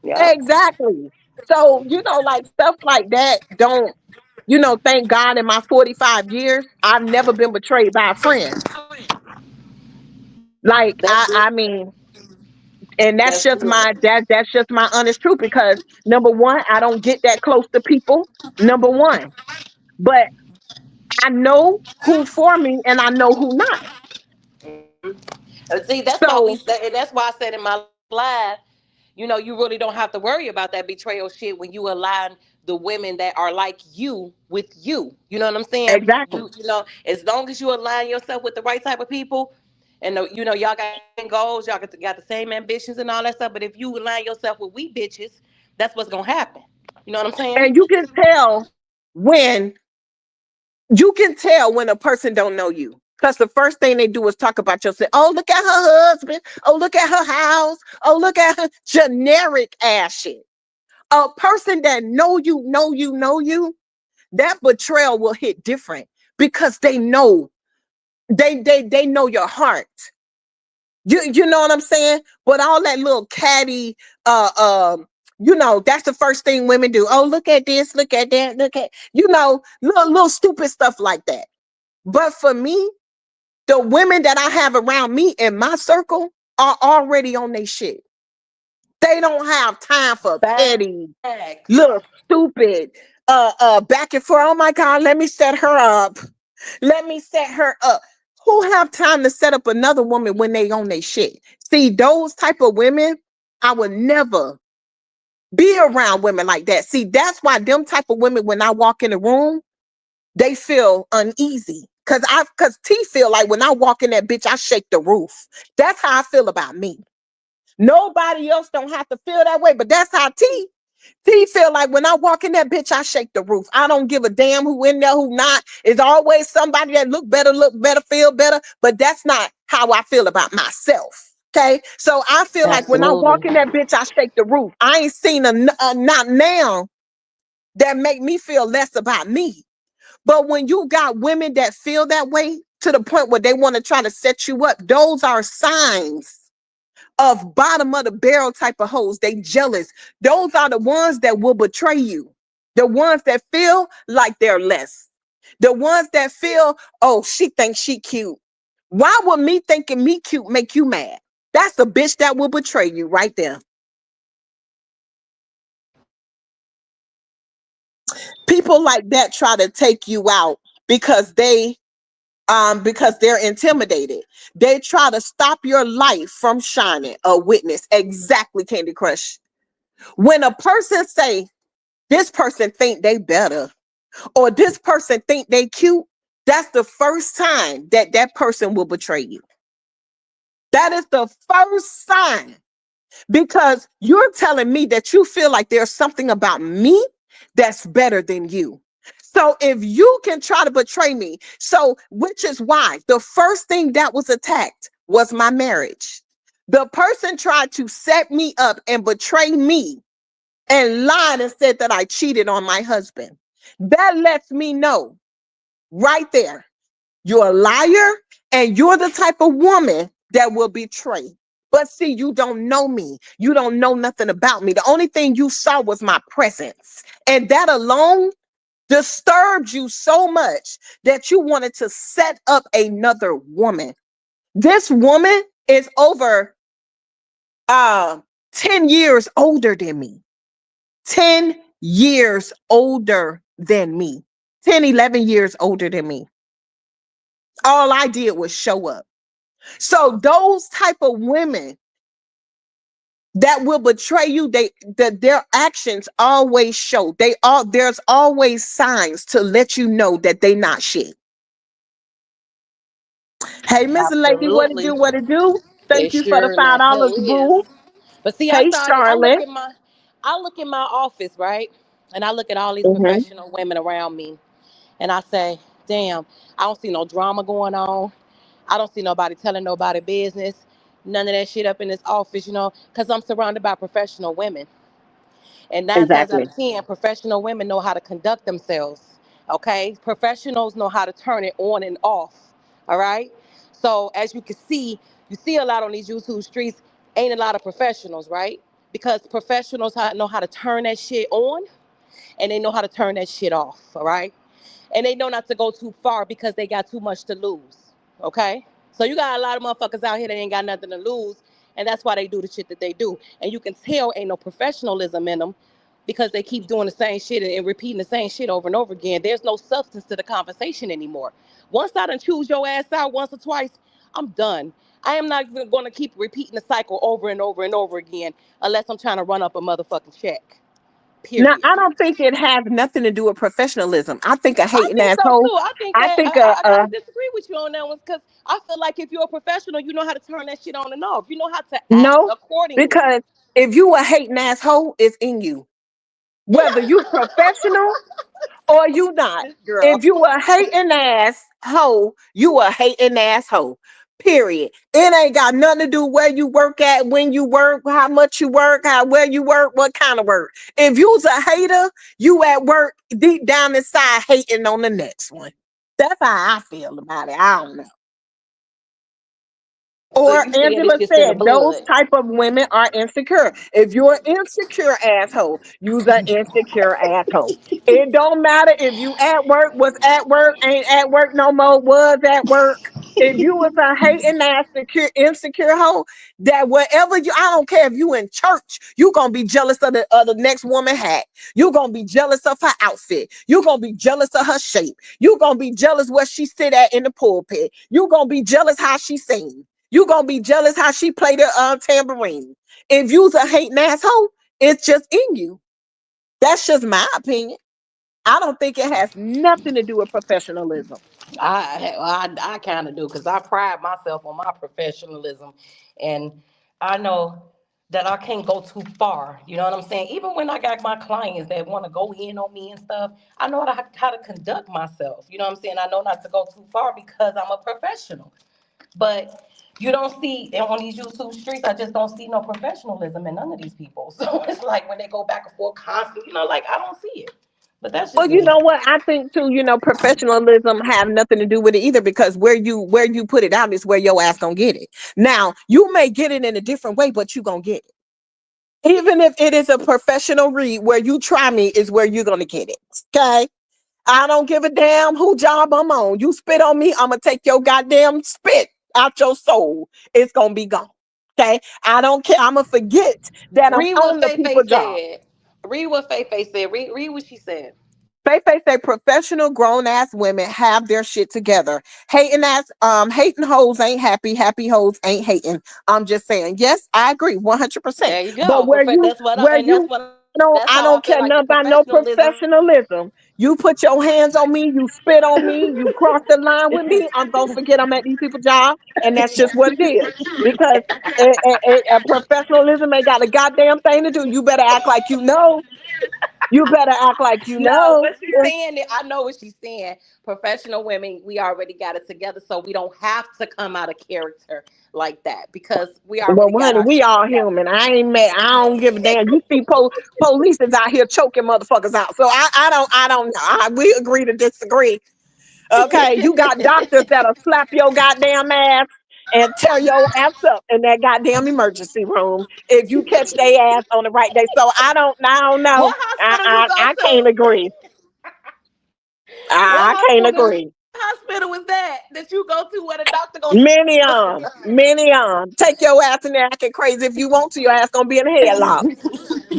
yep. Exactly. So, like stuff like that don't, thank God in my 45 years, I've never been betrayed by a friend. Like, That's good. I mean, and that's That's just good. that's just my honest truth because number one, I don't get that close to people. Number one. But I know who for me and I know who not. See, that's why we So said, and that's why I said in my live, you really don't have to worry about that betrayal shit when you align the women that are like you with you. You know what I'm saying? exactly. As long as you align yourself with the right type of people, and y'all got the same goals, y'all got the same ambitions and all that stuff. But if you align yourself with we bitches, that's what's gonna happen. You know what I'm saying? And when you can tell when a person don't know you. Because the first thing they do is talk about yourself. Oh, look at her husband. Oh, look at her house. Oh, look at her generic ass shit. A person that know you, that betrayal will hit different because they know. They know your heart. You know what I'm saying? But all that little catty, uh, um, that's the first thing women do. Oh, look at this, look at that, look at, little stupid stuff like that. But for me, the women that I have around me in my circle are already on their shit. They don't have time for petty, Facts. little stupid, back and forth. Oh my God, let me set her up. Let me set her up. Who have time to set up another woman when they on their shit? See, those type of women, I would never be around women like that. See, that's why them type of women, when I walk in the room, they feel uneasy. Cause T feel like when I walk in that bitch, I shake the roof. That's how I feel about me. Nobody else don't have to feel that way, but that's how T feel like when I walk in that bitch, I shake the roof. I don't give a damn who in there, who not. It's always somebody that look better, feel better. But that's not how I feel about myself. Okay, so I feel like when I walk Absolutely. in that bitch, I shake the roof. I ain't seen a not now that make me feel less about me. But when you got women that feel that way to the point where they want to try to set you up, those are signs of bottom of the barrel type of hoes. They jealous. Those are the ones that will betray you. The ones that feel like they're less. The ones that feel, oh, she thinks she cute. Why would me thinking me cute make you mad? That's the bitch that will betray you right there. People like that try to take you out because because they're intimidated. They try to stop your life from shining. A witness. Exactly, Candy Crush. When a person say, this person think they better, or this person think they cute, that's the first time that that person will betray you. That is the first sign, because you're telling me that you feel like there's something about me that's better than you. So if you can try to betray me, so which is why the first thing that was attacked was my marriage. The person tried to set me up and betray me and lied and said that I cheated on my husband. That lets me know right there, you're a liar and you're the type of woman that will betray. But see, you don't know me. You don't know nothing about me. The only thing you saw was my presence. And that alone disturbed you so much that you wanted to set up another woman. This woman is over uh 10 years older than me. 10 years older than me. 10, 11 years older than me. All I did was show up. So those type of women that will betray you, their actions always show. There's always signs to let you know that they not shit. Hey, Miss Lady, what to Absolutely. do? What to do? It Thank you for the sure in the hell $5, is. boo. But see, Hey, I look Charlotte. at my office, right? And I look at all these Hmm. professional women around me and I say, damn, I don't see no drama going on. I don't see nobody telling nobody business. None of that shit up in this office, because I'm surrounded by professional women. And 9 times out Exactly. of 10, professional women know how to conduct themselves. Okay? Professionals know how to turn it on and off. All right? So as you can see, you see a lot on these YouTube streets, ain't a lot of professionals, right? Because professionals know how to turn that shit on and they know how to turn that shit off. All right? And they know not to go too far because they got too much to lose. Okay? So you got a lot of motherfuckers out here that ain't got nothing to lose, and that's why they do the shit that they do. And you can tell ain't no professionalism in them because they keep doing the same shit and repeating the same shit over and over again. There's no substance to the conversation anymore. Once I done choose your ass out once or twice, I'm done. I am not even going to keep repeating the cycle over and over and over again unless I'm trying to run up a motherfucking check. Now, Period. I don't think it has nothing to do with professionalism. I think a I hating think so asshole. too. I think I that think I gotta disagree with you on that one because I feel like if you're a professional, you know how to turn that shit on and off. You know how to act no, accordingly. because if you a hating asshole, it's in you. Whether you professional or you not. This girl. If you a hating ass hoe, you a hating ass hoe. Period. It ain't got nothing to do where you work at, when you work, how much you work, where you work, what kind of work. If you's a hater, you at work deep down inside hating on the next one. That's how I feel about it. I don't know. So Or you saying it's Angela just in the said, those blood? type of women are insecure. If you're an insecure asshole, you's an insecure asshole. It don't matter if you at work, was at work, ain't at work no more, was at work. If you was a hating ass insecure hoe, that whatever you, I don't care if you in church, you gonna be jealous of the next woman hat. You gonna be jealous of her outfit. You gonna be jealous of her shape. You gonna be jealous where she sit at in the pulpit. You gonna be jealous how she sing. You gonna be jealous how she played the tambourine. If you's a hating asshole, it's just in you. That's just my opinion. I don't think it has nothing to do with professionalism. I kind of do because I pride myself on my professionalism, and I know that I can't go too far. You know what I'm saying? Even when I got my clients that want to go in on me and stuff, I know how to conduct myself. You know what I'm saying? I know not to go too far because I'm a professional. But you don't see and on these YouTube streets. I just don't see no professionalism in none of these people. So it's like when they go back and forth constantly, like I don't see it. But that's Well, just you me. know what? I think too, professionalism have nothing to do with it either because where you put it out is where your ass gonna get it. Now, you may get it in a different way, but you gonna get it. Even if it is a professional read, where you try me is where you're gonna get it. Okay. I don't give a damn who job I'm on. You spit on me, I'm gonna take your goddamn spit out your soul. It's gonna be gone. Okay. I don't care. I'm gonna forget that I'm Read what on the Faye people Faye job. said. Read what Faye Faye said. Read what she said. They say professional grown ass women have their shit together. Hating hoes ain't happy. Happy hoes ain't hating. I'm just saying. Yes, I agree 100%. There you But go. That's what where you that's I how I don't feel care like the nothing about no professionalism. professionalism. You put your hands on me, you spit on me, you cross the line with me, I'm gonna forget I'm at these people's job, and that's just what it is. Because professionalism ain't got a goddamn thing to do. You better act like you know. You better act like you No, know. what she's saying, I know what she's saying. Professional women, we already got it together, so we don't have to come out of character like that because we Well, already got honey, our we shit all together. human. I ain't mad. I don't give a damn. You see, police is out here choking motherfuckers out. So I don't know. We agree to disagree. Okay, you got doctors that'll slap your goddamn ass and tear your ass up in that goddamn emergency room if you catch their ass on the right day. So I don't know. What hospital you go I can't to? agree. I can't agree. What hospital was that you go to where the doctor gonna Many take your ass in there acting crazy if you want to. Your ass gonna be in a headlock,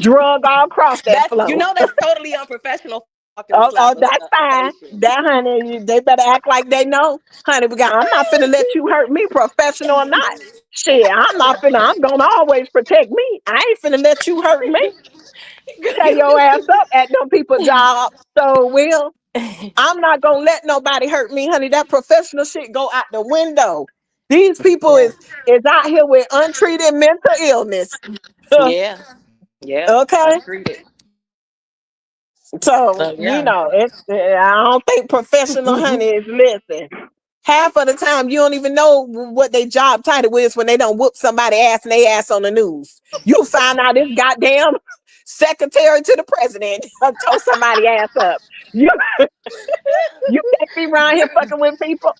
drug all across that that's floor. that's totally unprofessional for a doctor to Oh, slap that's a fine. patient. That honey, they better act like they know, honey. I'm not finna let you hurt me, professional or not. Shit, I'm not finna. I'm gonna always protect me. I ain't finna let you hurt me. Tear your ass up at them people job. So will I'm not gonna let nobody hurt me, honey. That professional shit go out the window. These people Yeah. is out here with untreated mental illness. Yeah. Yeah. Okay, Untreated. so So yeah. I don't think professional honey is listen. Half of the time, you don't even know what their job title is when they don't whoop somebody ass and they ass on the news. You find out this goddamn secretary to the president told somebody ass up. You you can't be around here fucking with people.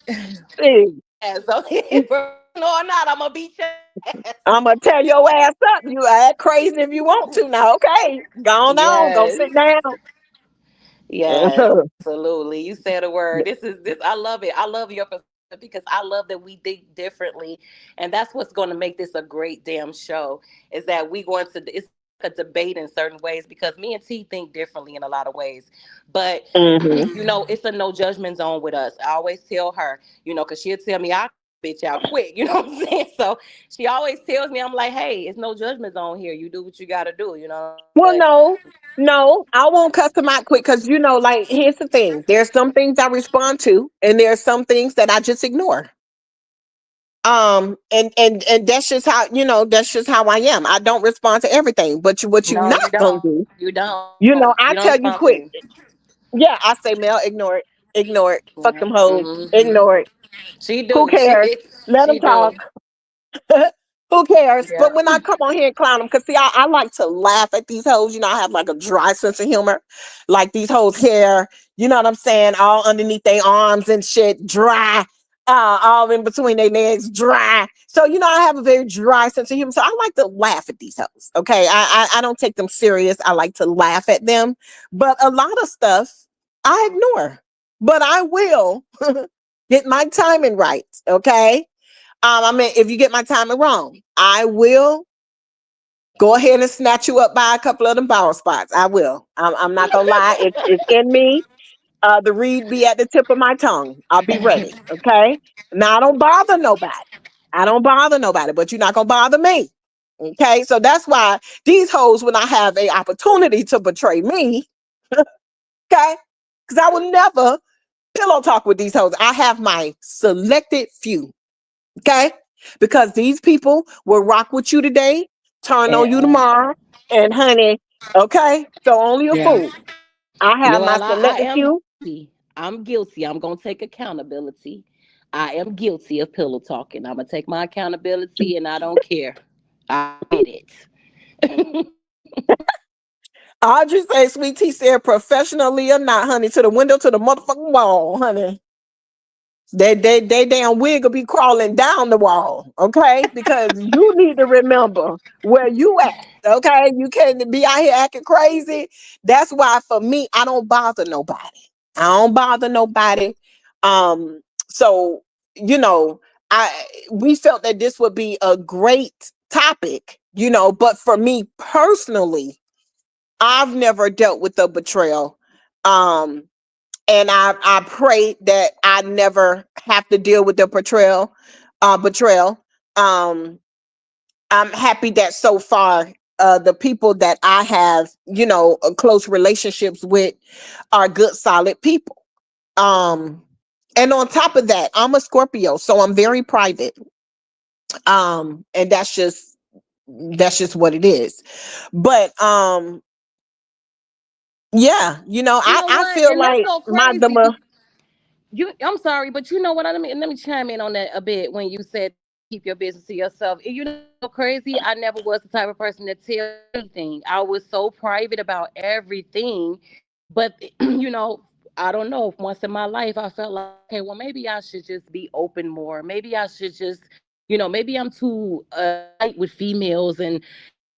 See, Yeah, so professional or not, I'm gonna beat your ass. I'm gonna tear your ass up. You act crazy if you want to. Now, okay, go on, go Yes. sit down. Yes, absolutely. You said a word. This I love it. I love your perspective because I love that we think differently. And that's what's going to make this a great damn show. Is that we going to it's like a debate in certain ways because me and T think differently in a lot of ways. But Hmm. it's a no judgment zone with us. I always tell her, because she'll tell me I bitch out quick, you know what I'm saying? So she always tells me, I'm like, hey, it's no judgment zone here. You do what you gotta do. Well, But no, I won't cuss them out quick because like here's the thing: there's some things I respond to, and there's some things that I just ignore. And that's just how I am. I don't respond to everything, but what you no, not you gonna don't. do? You don't. I You don't tell you respond quick. to. Yeah, I say, Mel, ignore it, fuck them hoes, Mm-hmm. ignore it. She Who do. cares? Let them She talk. do. Who cares? Yeah. But when I come on here and clown them, because see, I like to laugh at these hoes. I have like a dry sense of humor. Like these hoes hair, you know what I'm saying? All underneath their arms and shit, dry. all in between their legs, dry. So, I have a very dry sense of humor. So I like to laugh at these hoes. Okay. I don't take them serious. I like to laugh at them. But a lot of stuff I ignore. But I will get my timing right. Okay. I mean, if you get my timing wrong, I will go ahead and snatch you up by a couple of them bald spots. I will. I'm not gonna lie. It's in me. The reed be at the tip of my tongue. I'll be ready. Okay. Now I don't bother nobody. I don't bother nobody, but you're not gonna bother me. Okay. So that's why these hoes, when I have a opportunity to betray me, okay, because I will never pillow talk with these hoes. I have my selected few. Okay. Because these people will rock with you today, turn on you Yeah. tomorrow, and honey, okay. So only a Yeah. fool. I have my Well, I selected am few. guilty. I'm guilty. I'm gonna take accountability. I am guilty of pillow talking. I'm gonna take my accountability, and I don't care. I did it. Audrey said, Sweet Tea said, professionally or not, honey, to the window, to the motherfucking wall, honey. They damn wig will be crawling down the wall, okay? Because you need to remember where you at, okay? You can't be out here acting crazy. That's why for me, I don't bother nobody. I don't bother nobody. So I we felt that this would be a great topic, but for me personally, I've never dealt with a betrayal. Um, and I pray that I never have to deal with the betrayal. Um, I'm happy that so far the people that I have, close relationships with are good, solid people. Um, and on top of that, I'm a Scorpio, so I'm very private. And that's just what it is. But yeah, You know I what? feel And that's like so my the crazy. I'm sorry, but you know what? Let me chime in on that a bit when you said keep your business to yourself. You know, so crazy. I never was the type of person to tell anything. I was so private about everything. But I don't know. Once in my life, I felt like, okay, well, maybe I should just be open more. Maybe I should just, maybe I'm too tight with females, and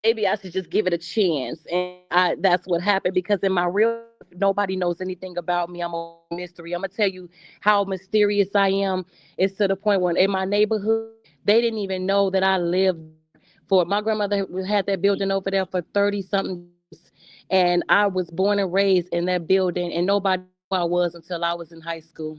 maybe I should just give it a chance. And that's what happened because in my real life, nobody knows anything about me. I'm a mystery. I'm gonna tell you how mysterious I am. It's to the point where in my neighborhood, they didn't even know that I lived for my grandmother had that building over there for 30 something years. And I was born and raised in that building, and nobody knew who I was until I was in high school.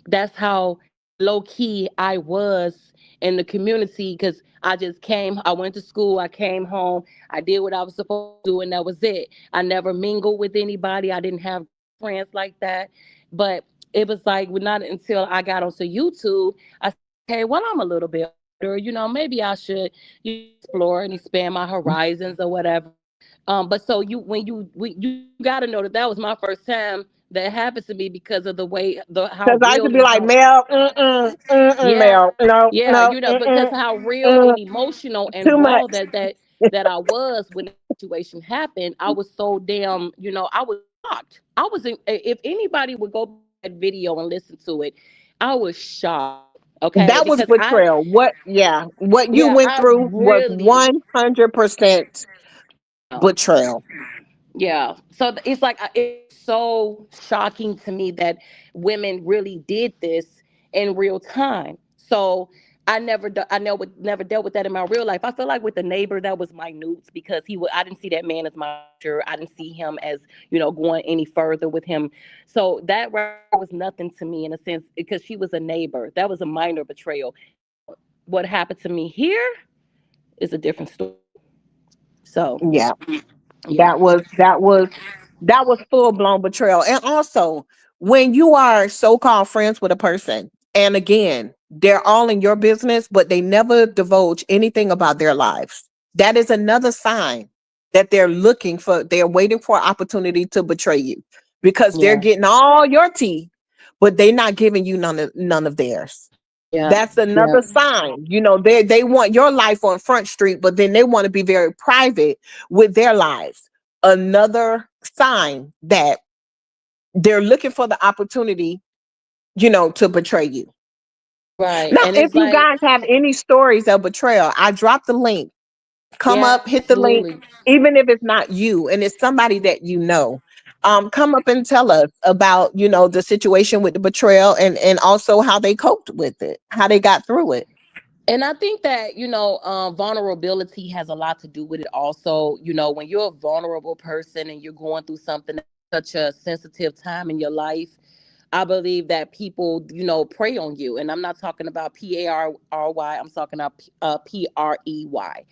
That's how low key I was in the community because I went to school, I came home, I did what I was supposed to do, and that was it. I never mingled with anybody, I didn't have friends like that. But it was like not until I got onto YouTube, I said, okay, well, I'm a little bit older, maybe I should explore and expand my horizons or whatever. But so you got to know that was my first time that happened to me because of the way how Because I used to real be and like, how Mel, mm-mm, yeah, Mel, no, yeah, no, because mm-mm, how real mm, and emotional and too much. raw that I was when the situation happened. I was so damn, I was shocked. I was if anybody would go back to that video and listen to it, I was shocked. Okay, That was because betrayal. What you went I through was really 100% yeah. betrayal. Yeah. So it's like it's so shocking to me that women really did this in real time. So I never dealt with that in my real life. I feel like with the neighbor that was minute because I didn't see that man as my future. I didn't see him as going any further with him. So that right there was nothing to me in a sense because she was a neighbor. That was a minor betrayal. What happened to me here is a different story. So Yeah. yeah, That was full blown betrayal. And also, when you are so-called friends with a person, and again, they're all in your business, but they never divulge anything about their lives. That is another sign that they're waiting for an opportunity to betray you because they're yeah, getting all your tea, but they're not giving you none of theirs. yeah, That's yeah. another sign. They want your life on Front Street, but then they want to be very private with their lives. Another sign that they're looking for the opportunity, to betray you. Right. Now, And if it's you like, guys have any stories of betrayal, I dropped the link. Come yeah, up, hit the link, absolutely. even if it's not you and it's somebody that you know. Come up and tell us about, the situation with the betrayal, and also how they coped with it, how they got through it. And I think that, vulnerability has a lot to do with it also. When you're a vulnerable person and you're going through something at such a sensitive time in your life, I believe that people, prey on you. And I'm not talking about PARRY, I'm talking about PREY.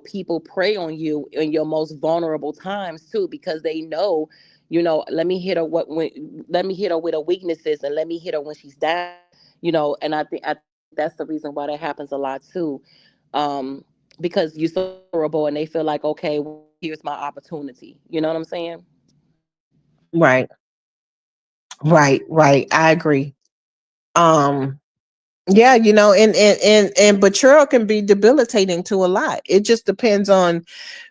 People prey on you in your most vulnerable times too, because they know, let me hit her let me hit her with her weaknesses, and let me hit her when she's down. And I think that's the reason why that happens a lot too. Um, because you're so vulnerable and they feel like, okay, well, here's my opportunity. You know what I'm saying? Right, right. I agree. Um, yeah, and betrayal can be debilitating to a lot. It just depends on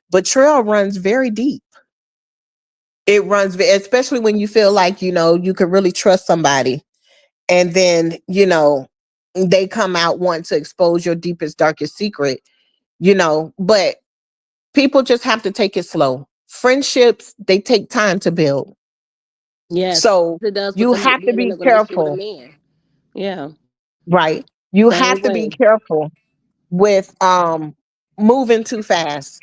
betrayal runs very deep. It runs, especially when you feel like, you could really trust somebody, and then, they come out wanting to expose your deepest, darkest secret, but people just have to take it slow. Friendships, they take time to build. Yes, So it does with you them have to being in be a relationship with a careful, man. Yeah, right? You same have to be way. careful with moving too fast.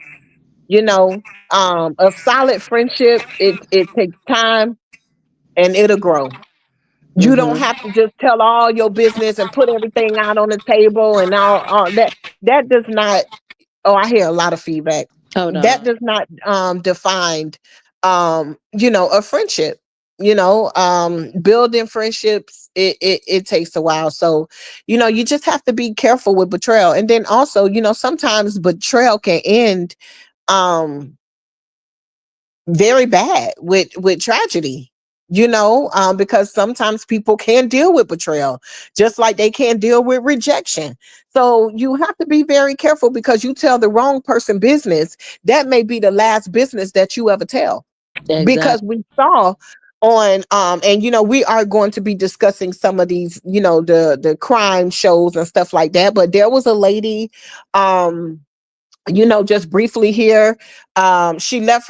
You know, a solid friendship, it takes time and it'll grow. You don't Hmm. have to just tell all your business and put everything out on the table and all that. That does not. Oh, I hear a lot of feedback. Hold That on. does not define a friendship. Building friendships, it takes a while. So, you just have to be careful with betrayal. And then also, sometimes betrayal can end um very bad with tragedy, because sometimes people can't deal with betrayal, just like they can't deal with rejection. So you have to be very careful, because you tell the wrong person business, that may be the last business that you ever tell. Because Exactly. we saw on and we are going to be discussing some of these, the crime shows and stuff like that, but there was a lady, um just briefly here. She left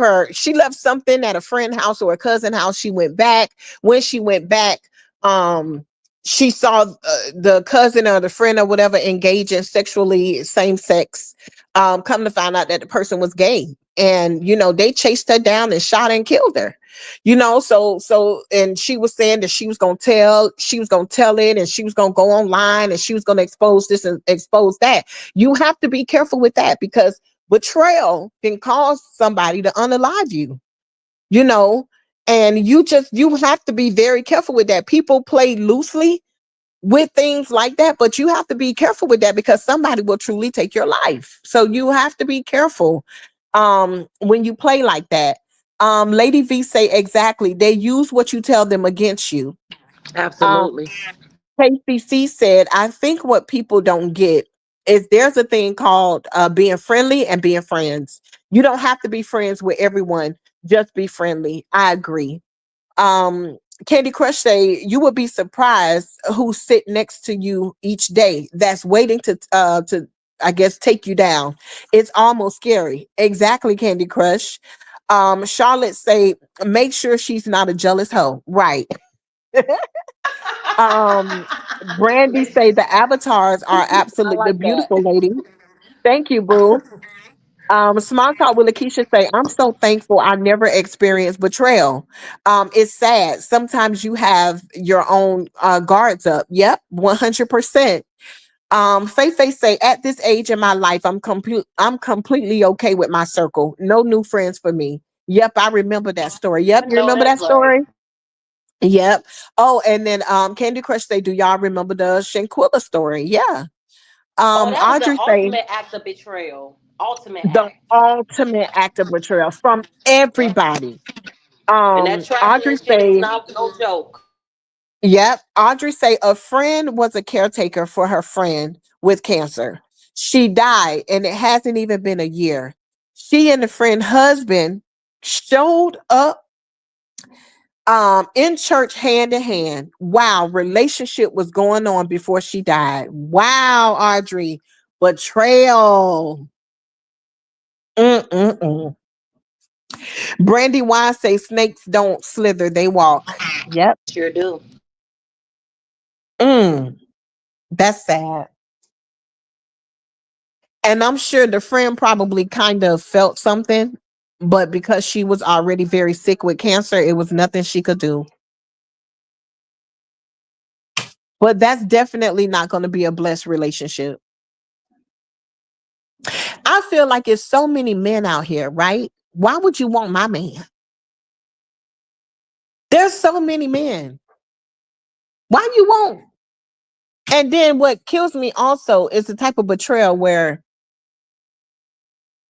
something at a friend house or a cousin house. She went back. When she went back, um, she saw the cousin or the friend or whatever engaging sexually, same sex. Come to find out that the person was gay, and they chased her down and shot and killed her. And she was saying that she was gonna tell it, and she was gonna go online, and she was gonna expose this and expose that. You have to be careful with that, because betrayal can cause somebody to unalive you, you know, and you have to be very careful with that. People play loosely with things like that, but you have to be careful with that, because somebody will truly take your life. So you have to be careful when you play like that. Lady V say exactly. They use what you tell them against you. Um, Absolutely. KCC said, I think what people don't get is there's a thing called being friendly and being friends. You don't have to be friends with everyone, just be friendly. I agree. Um, Candy Crush say, you would be surprised who sit next to you each day that's waiting to I guess take you down. It's almost scary. Exactly, Candy Crush. Charlotte say, make sure she's not a jealous hoe. Right. Um, Brandy say the avatars are I absolutely like that. beautiful, lady. Thank you, boo. Small talk with Lakeisha say, I'm so thankful I never experienced betrayal. It's sad. Sometimes you have your own guards up. Yep, 100%. Faith say, at this age in my life, I'm completely okay with my circle. No new friends for me. Yep, I remember that story. Yep, I you know remember that's that right. story? Yep. Oh, and then Candy Crush say, do y'all remember the Shanquilla story? Yeah. Oh, that was the Audrey say, ultimate act of betrayal. Ultimate the act. ultimate act of betrayal from Yep. everybody. And that Audrey trifling shit is say, not no joke. yep. Audrey say a friend was a caretaker for her friend with cancer. She died, and it hasn't even been a year. She and the friend husband showed up In church hand in hand. Wow, relationship was going on before she died. Wow, Audrey, betrayal. Mm-mm-mm. Brandy Wine say snakes don't slither, they walk. Yep. Sure do. Mm, that's sad. And I'm sure the friend probably kind of felt something, but because she was already very sick with cancer, it was nothing she could do. But that's definitely not going to be a blessed relationship. I feel like it's so many men out here, right? Why would you want my man? There's so many men. Why you won't? And then what kills me also is the type of betrayal where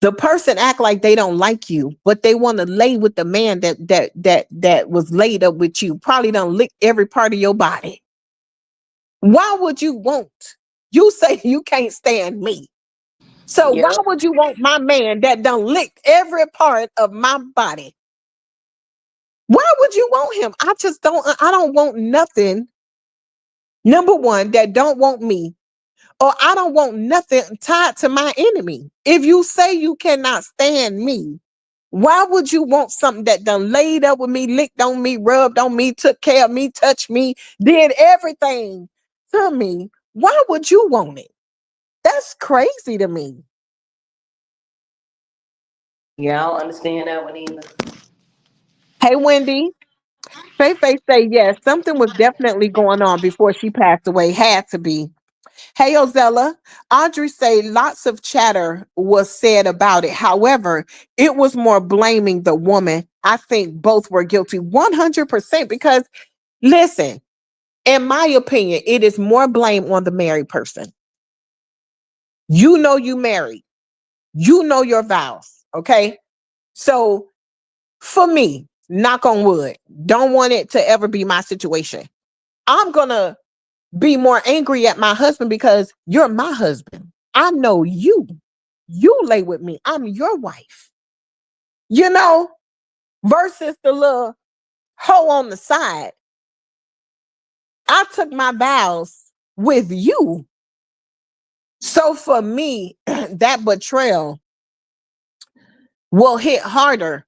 the person act like they don't like you, but they want to lay with the man that was laid up with you. Probably done lick every part of your body. Why would you want? You say you can't stand me. So why Yep. would you want my man that done licked every part of my body? Why would you want him? I just don't. I don't want nothing. Number one, that don't want me, or I don't want nothing tied to my enemy. If you say you cannot stand me, why would you want something that done laid up with me, licked on me, rubbed on me, took care of me, touched me, did everything to me? Why would you want it? That's crazy to me. Yeah, I don't understand that one either. Hey, Wendy. Faith say yes. Something was definitely going on before she passed away. Had to be. Hey, Ozella. Audrey say lots of chatter was said about it. However, it was more blaming the woman. I think both were guilty 100% because, listen, in my opinion, it is more blame on the married person. You know you married. You know your vows. Okay. So for me, knock on wood, don't want it to ever be my situation. I'm going to be more angry at my husband because you're my husband. I know you. You lay with me. I'm your wife. You know, versus the little hoe on the side. I took my vows with you. So for me, that betrayal will hit harder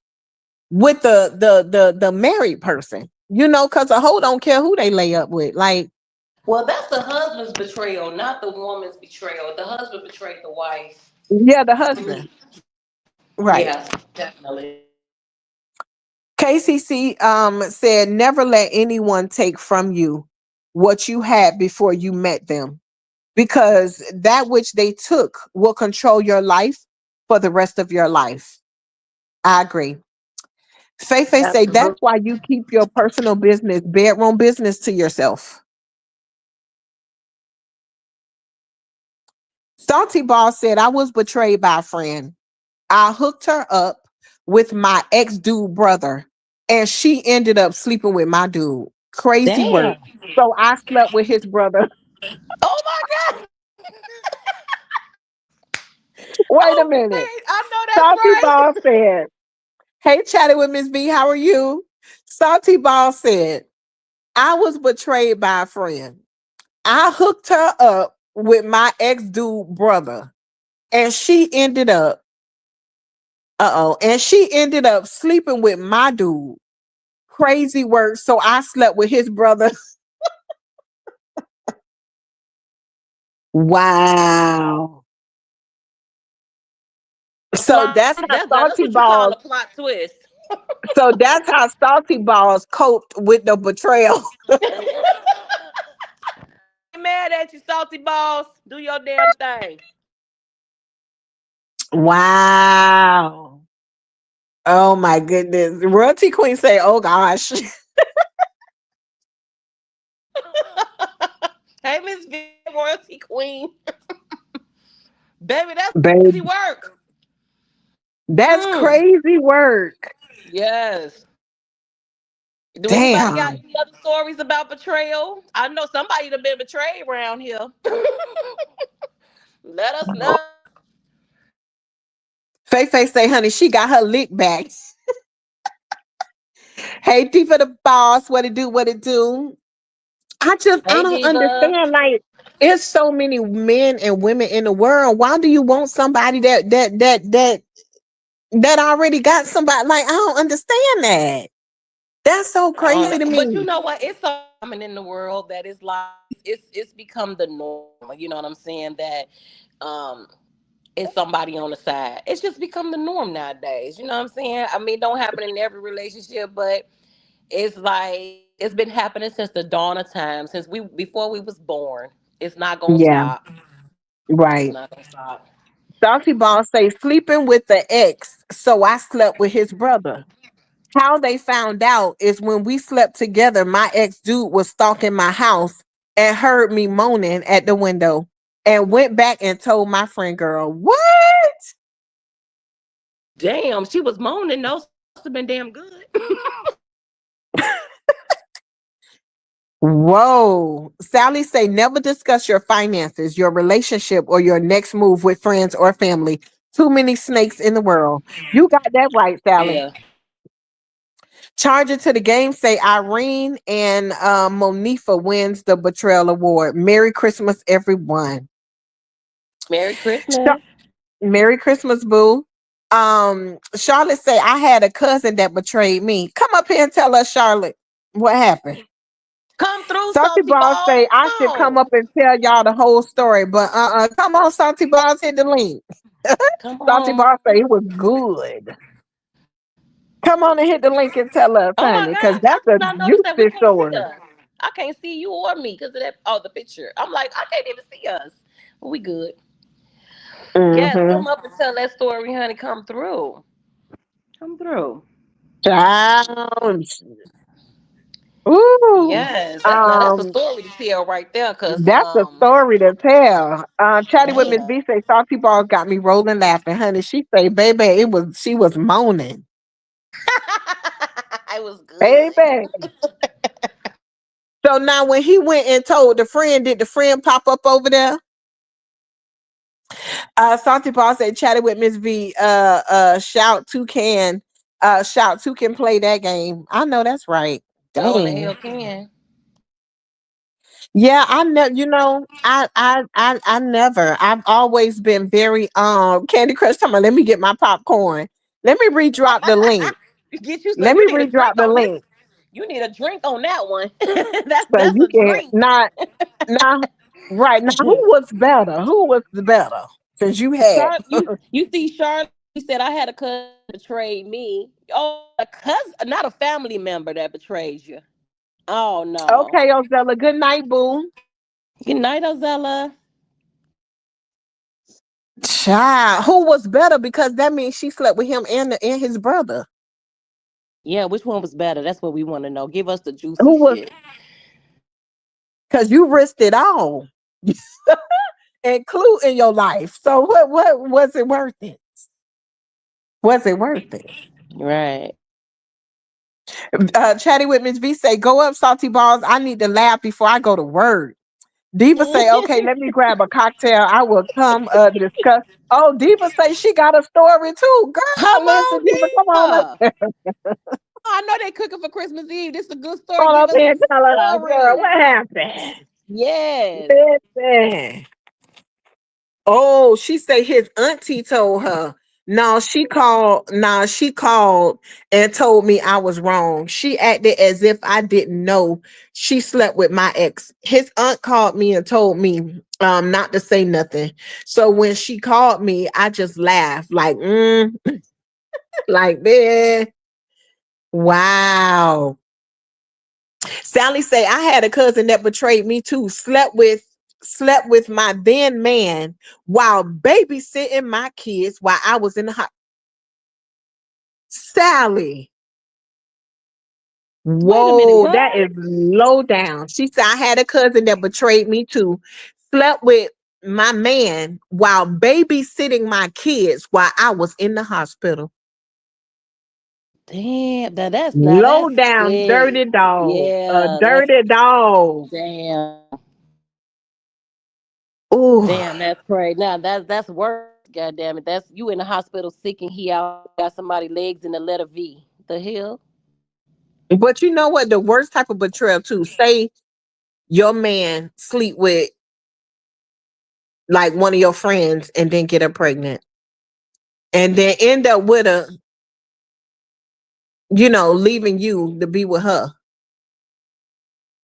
with the married person. You know, because a hoe don't care who they lay up with. Like, Well, that's the husband's betrayal, not the woman's betrayal. The husband betrayed the wife. yeah, the To husband. me, Right. yeah, definitely. KCC said, never let anyone take from you what you had before you met them, because that which they took will control your life for the rest of your life. I agree. Faith say that's Absolutely. why you keep your personal business, bedroom business to yourself. Salty Ball said, I was betrayed by a friend. I hooked her up with my ex dude brother, and she ended up sleeping with my dude. Crazy work. Damn. So I slept with his brother. Oh my God. Wait a Oh minute. man, I know that's Salty right. Ball said, hey, chatting with Miss B, how are you? Salty Ball said, I was betrayed by a friend. I hooked her up with my ex dude brother, and she ended up, and she ended up sleeping with my dude. Crazy work. So I slept with his brother. Wow. So Plot. that's how That's salty what you call balls. a plot twist. So that's how salty balls coped with the betrayal. Ain't mad at you, salty balls. Do your damn thing. Wow. Oh my goodness. Royalty Queen say, oh gosh. Hey, Miss V, royalty queen. Baby, that's crazy Babe, work. that's Mm, crazy work. yes. Do anybody got Damn. any other stories about betrayal? I know somebody that been betrayed around here. Let us know. Faye say, honey, she got her lick back. Hey, D for the boss. What it do? What it do? I Hey, don't Diva. understand. Like, it's so many men and women in the world. Why do you want somebody that already got somebody? Like, I don't understand that. That's so I don't crazy to know. But you me. know what? It's so common in the world that it's like it's become the norm. You know what I'm saying? That um it's somebody on the side. It's just become the norm nowadays. You know what I'm saying? I mean, it don't happen in every relationship, but it's like it's been happening since the dawn of time, since we before we was born. It's not gonna Yeah, stop. It's right. not gonna stop. Salty Ball say sleeping with the ex, so I slept with his brother. How they found out is when we slept together, my ex dude was stalking my house and heard me moaning at the window and went back and told my friend girl, what? Damn, she was moaning. No, so it must have been damn good. Whoa. Sally say never discuss your finances, your relationship, or your next move with friends or family. Too many snakes in the world. You got that right, Sally. Yeah. Charge it to the game. Say Irene and Monifa wins the Betrayal Award. Merry Christmas, everyone. Merry Sha- Christmas. Merry Christmas, boo. Charlotte say I had a cousin that betrayed me. Come up here and tell us, Charlotte, what happened. Come through, Salty salty Balls balls. say I Come should come on. up and tell y'all the whole story, but come on, Salty Balls, hit the link. Come Salty on. Balls say it was good. Come on and hit the link and tell us, Oh my honey, because gosh, I that's did a not notice that we juicy can't see story. us. I can't see you or me because of that. Oh, the picture. I'm like, I can't even see us. But we good. Yes, Mm-hmm. come up and tell that story, honey. Come through. Come through. Child. Ooh. Yes, that's a Um, story to tell right there. Cause that's a story to tell. Chatty with Miss damn, B say Salty Balls got me rolling laughing, honey. She say, baby, she was moaning. it was good. Baby. So now when he went and told the friend, did the friend pop up over there? Santi Paul said, chatted with Miss V. Shout Toucan play that game. I know that's right. So in the Dang. hell can. Yeah, I know. You know, I never. I've always been very Candy Crush. Talking about, let me get my popcorn. Let me redrop the link. Get you some. Let You me need a redrop drink the on this. link You need a drink on that one. that's so that's you a can drink. not now. Right now, who was better? Who was the better? Since you had. Charlotte, you see, Charlotte. He said I had a cousin that betrayed me. Oh, a cousin, not a family member that betrayed you. Oh no. Okay, Ozella. Good night, boo. Good night, Ozella. Child, who was better? Because that means she slept with him and his brother. Yeah, which one was better? That's what we want to know. Give us the juicy Who was? shit. Because you risked it all, including your life. So what was it worth it? Was it worth it? Right. Chatty with Miss V say, go up, salty balls. I need to laugh before I go to work. Diva say, okay, let me grab a cocktail. I will come discuss. Oh, Diva say she got a story too. Come Girl, listen, on, Diva, come on Diva. up, Oh, I know they cooking for Christmas Eve. This is a good story. come on Give up us here the and tell us, girl, what story. happened? Yes. Listen. Oh, she say his auntie told her. No, she called and told me I was wrong. She acted as if I didn't know she slept with my ex. His aunt called me and told me not to say nothing. So when she called me, I just laughed like like man. Wow. Sally say I had a cousin that betrayed me too. Slept with my then man while babysitting my kids while I was in the hospital. Sally. Wait a minute. Whoa, What? that is low down. She said I had a cousin that betrayed me too. Slept with my man while babysitting my kids while I was in the hospital. Damn. Now that's Low down, sick. dirty dog. A Yeah. That's dirty dog. damn. Ooh. Damn. That's crazy. Now that's worse. God damn it. That's you in the hospital sick and he out got somebody legs in the letter V. The hell. But you know what? The worst type of betrayal too. Say your man sleep with like one of your friends and then get her pregnant, and then end up with her, leaving you to be with her.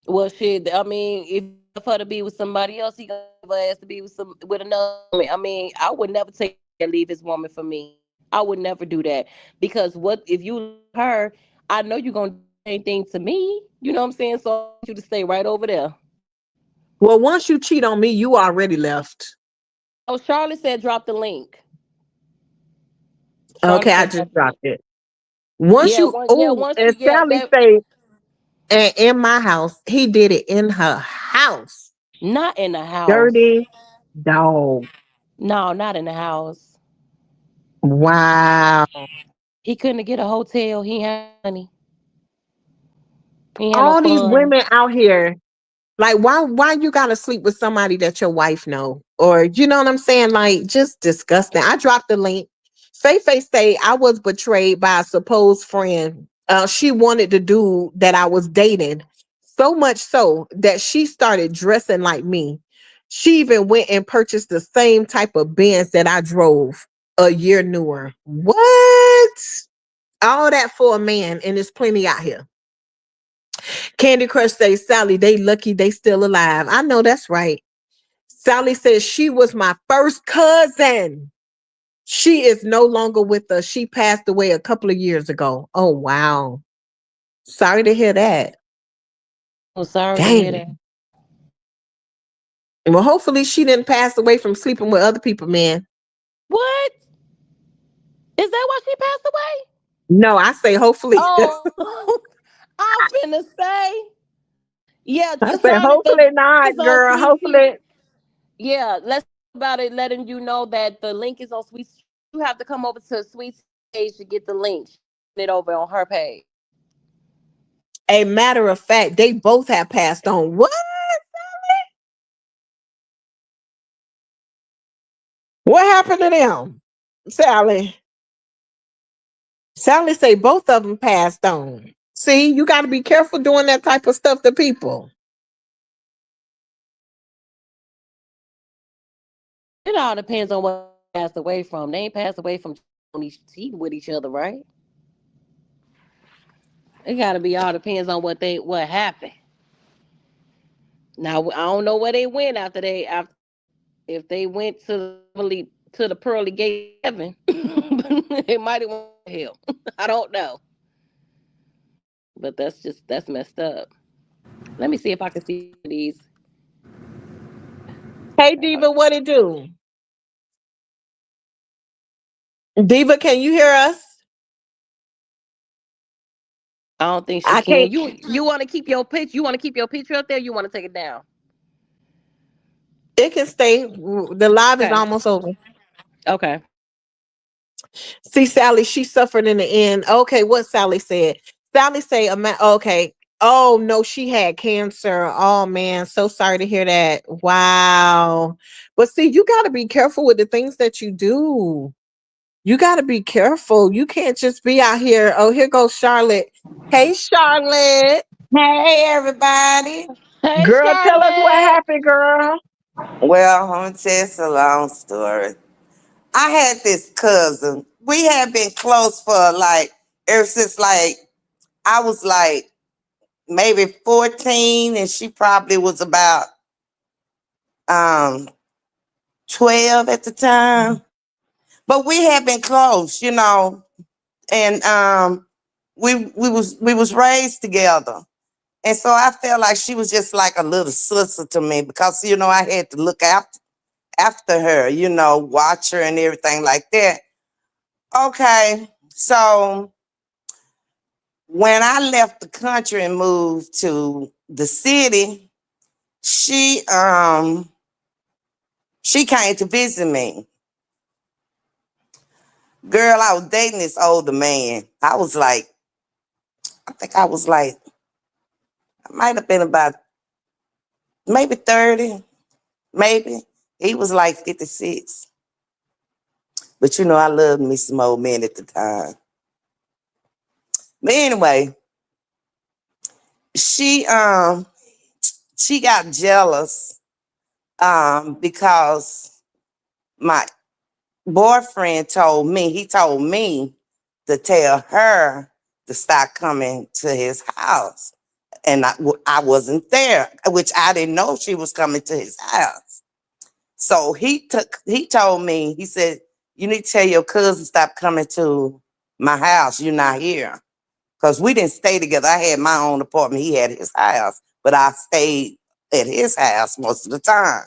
Well, shit. I mean, if he left her to be with somebody else, he gonna leave her ass to be with another woman. I mean, I would never take and leave his woman for me. I would never do that because what if you leave her? I know you're gonna do the same thing to me. You know what I'm saying? So I want you to stay right over there. Well, once you cheat on me, you already left. Oh, Charlotte said drop the link. Okay, Charlotte I said drop just the dropped link. it. Once Yeah, you, one. Yeah, oh, once and you. Yeah, Sally that. say, and in my house, he did it in her house. Not in the house. Dirty dog. No, not in the house. Wow. He couldn't get a hotel. He ain't had money. He ain't had no All these funds. women out here, like, why you gotta sleep with somebody that your wife know? Or you know what I'm saying? Like, just disgusting. I dropped the link. Faye say I was betrayed by a supposed friend. She wanted the dude that I was dating so much so that she started dressing like me. She even went and purchased the same type of Benz that I drove a year newer. What? All that for a man, and there's plenty out here. Candy Crush says, Sally, they lucky they still alive. I know that's right. Sally says she was my first cousin. She is no longer with us. She passed away a couple of years ago. Oh, wow. Sorry to hear that. I'm sorry to hear that. Dang. Well, hopefully she didn't pass away from sleeping with other people, man. What? Is that why she passed away? No, I say hopefully. Oh, I'm finna say. Yeah, I say Charlotte, the hopefully link not, is on girl. Sweet Tea. Hopefully. Yeah, let's talk about it, letting you know that the link is on Sweet. You have to come over to Sweet page to get the link. She put it over on her page. A matter of fact, they both have passed on. What? What happened to them? Sally. Sally say both of them passed on. See, you got to be careful doing that type of stuff to people. It all depends on what they passed away from. They ain't passed away from cheating with each other, right? It gotta be all depends on what happened. Now I don't know where they went after if they went to the pearly gate of heaven. They might have went to hell. I don't know, but that's messed up. Let me see if I can see these. Hey, Diva, what it do? Diva, can you hear us? I don't think she I can. can't. You want to keep your pitch? You want to keep your picture up there? You want to take it down? It can stay. The live is Okay. almost over. Okay. See, Sally, she suffered in the end. Okay, what Sally said. Sally say, okay. Oh, no, she had cancer. Oh, man. So sorry to hear that. Wow. But see, you got to be careful with the things that you do. You got to be careful. You can't just be out here. Oh, here goes Charlotte. Hey, Charlotte. Hey everybody. Hey, Girl, tell us what Charlotte. happened, girl. Well, I'm gonna tell you a long story. I had this cousin. We had been close for like ever since like I was like maybe 14 and she probably was about um 12 at the time. But we had been close, and we was raised together. And so I felt like she was just like a little sister to me because I had to look after her, watch her and everything like that. Okay, so when I left the country and moved to the city, she she came to visit me. Girl, I was dating this older man. I think I was like, I might have been about maybe 30, maybe. He was like 56. But I loved me some old men at the time. But anyway, she she got jealous because my boyfriend told me to tell her to stop coming to his house. And I wasn't there, which I didn't know she was coming to his house. So he told me, he said, you need to tell your cousin stop coming to my house. You're not here. Because we didn't stay together. I had my own apartment. He had his house. But I stayed at his house most of the time.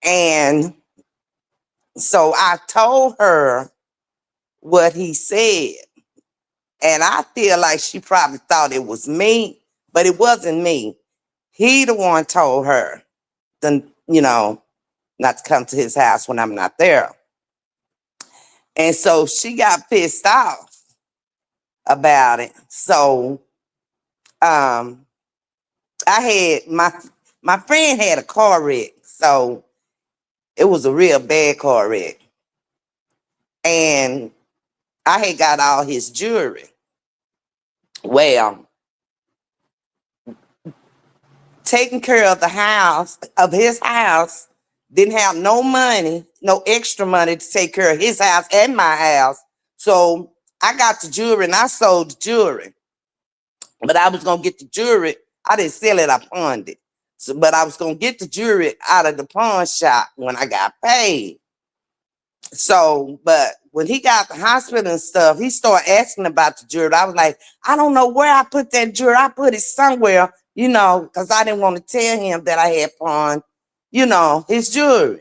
And so I told her what he said. And I feel like she probably thought it was me, but it wasn't me. He the one told her, then, not to come to his house when I'm not there. And so she got pissed off about it. So um I had my friend had a car wreck. So it was a real bad car wreck. And I had got all his jewelry. Well, taking care of the house, of his house, didn't have no money, no extra money to take care of his house and my house. So I got the jewelry and I sold the jewelry. But I was gonna get the jewelry. I didn't sell it, I pawned it. So, but I was gonna get the jewelry out of the pawn shop when I got paid. So, but when he got the hospital and stuff, he started asking about the jewelry. I was like, I don't know where I put that jewelry. I put it somewhere, because I didn't want to tell him that I had pawned, his jewelry.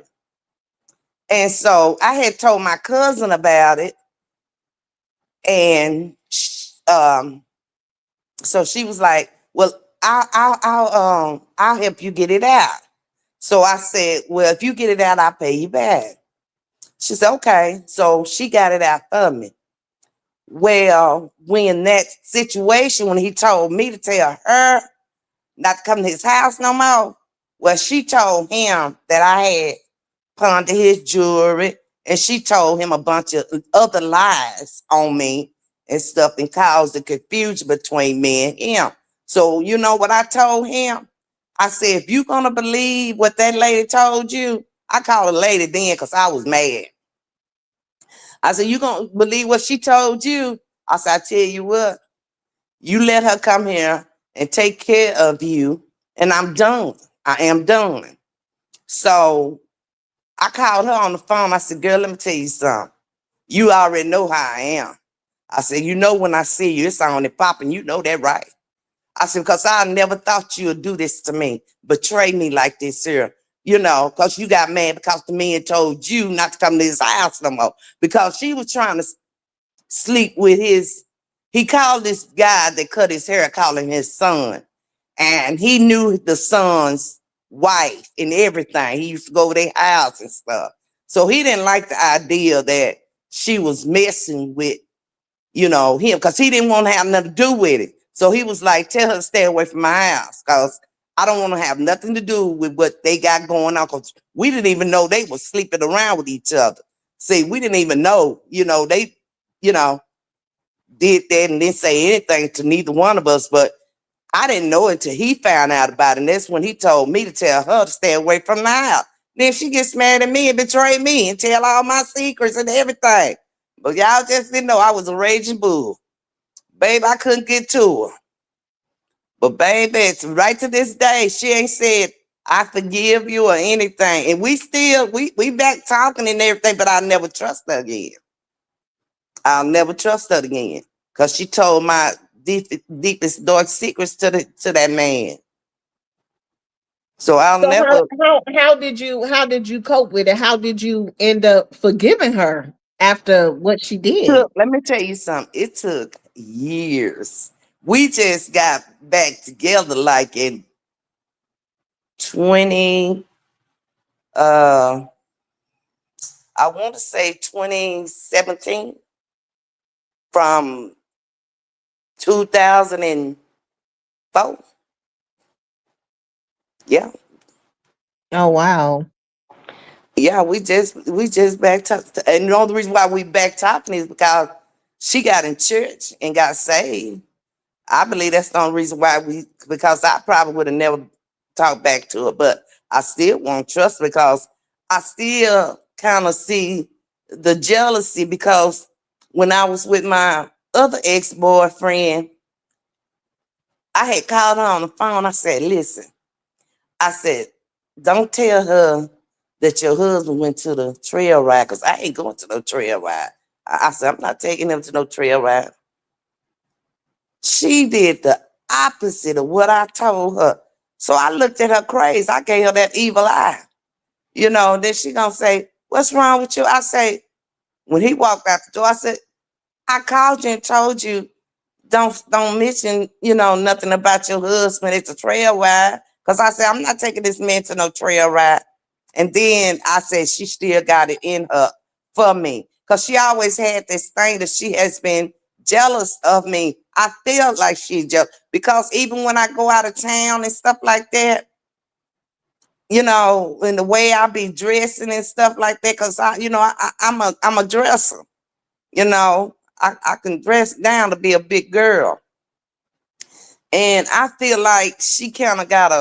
And so I had told my cousin about it. And so she was like, well, I'll help you get it out. So I said, well, if you get it out, I'll pay you back. She said, okay. So she got it out for me. Well, when that situation, when he told me to tell her not to come to his house no more, well, she told him that I had pawned his jewelry, and she told him a bunch of other lies on me and stuff and caused the confusion between me and him. So you know what I told him? I said, if you're gonna believe what that lady told you, I called a lady then because I was mad. I said, you gonna believe what she told you? I said, I tell you what, you let her come here and take care of you, and I'm done. I am done. So I called her on the phone. I said, girl, let me tell you something. You already know how I am. I said, when I see you, it's on and popping. You know that, right? I said, because I never thought you would do this to me, betray me like this here, because you got mad because the man told you not to come to his house no more. Because she was trying to sleep with he called this guy that cut his hair, calling his son. And he knew the son's wife and everything. He used to go to their house and stuff. So he didn't like the idea that she was messing with, him, because he didn't want to have nothing to do with it. So he was like, tell her to stay away from my house because I don't want to have nothing to do with what they got going on. Because we didn't even know they were sleeping around with each other. See, we didn't even know, they, you know, did that and didn't say anything to neither one of us. But I didn't know it until he found out about it. And that's when he told me to tell her to stay away from the house. Then she gets mad at me and betray me and tell all my secrets and everything. But y'all just didn't know I was a raging bull. Babe, I couldn't get to her. But baby, it's right to this day, she ain't said, I forgive you or anything. And we back talking and everything, but I'll never trust her again. I'll never trust her again. Because she told my deepest, dark secrets to that man. So I'll So never how did you cope with it? How did you end up forgiving her after what she did? let me tell you something. It took years. We just got back together like in 20 uh I want to say 2017 from 2004. Yeah. Oh wow. Yeah, we just back talking. And the only reason why we back talking is because she got in church and got saved. I believe that's the only reason why because I probably would have never talked back to her, but I still won't trust because I still kind of see the jealousy because when I was with my other ex-boyfriend, I had called her on the phone. I said, listen, I said, don't tell her that your husband went to the trail ride because I ain't going to no trail ride. I said, I'm not taking him to no trail ride. She did the opposite of what I told her. So I looked at her crazy. I gave her that evil eye. Then she gonna say, what's wrong with you? I say, when he walked out the door, I said, I called you and told you don't mention, nothing about your husband. It's a trail ride. Cause I said, I'm not taking this man to no trail ride. And then I said she still got it in her for me. Cause she always had this thing that she has been jealous of me. I feel like she's jealous. Because even when I go out of town and stuff like that, in the way I be dressing and stuff like that, cause I'm a dresser. I can dress down to be a big girl. And I feel like she kind of got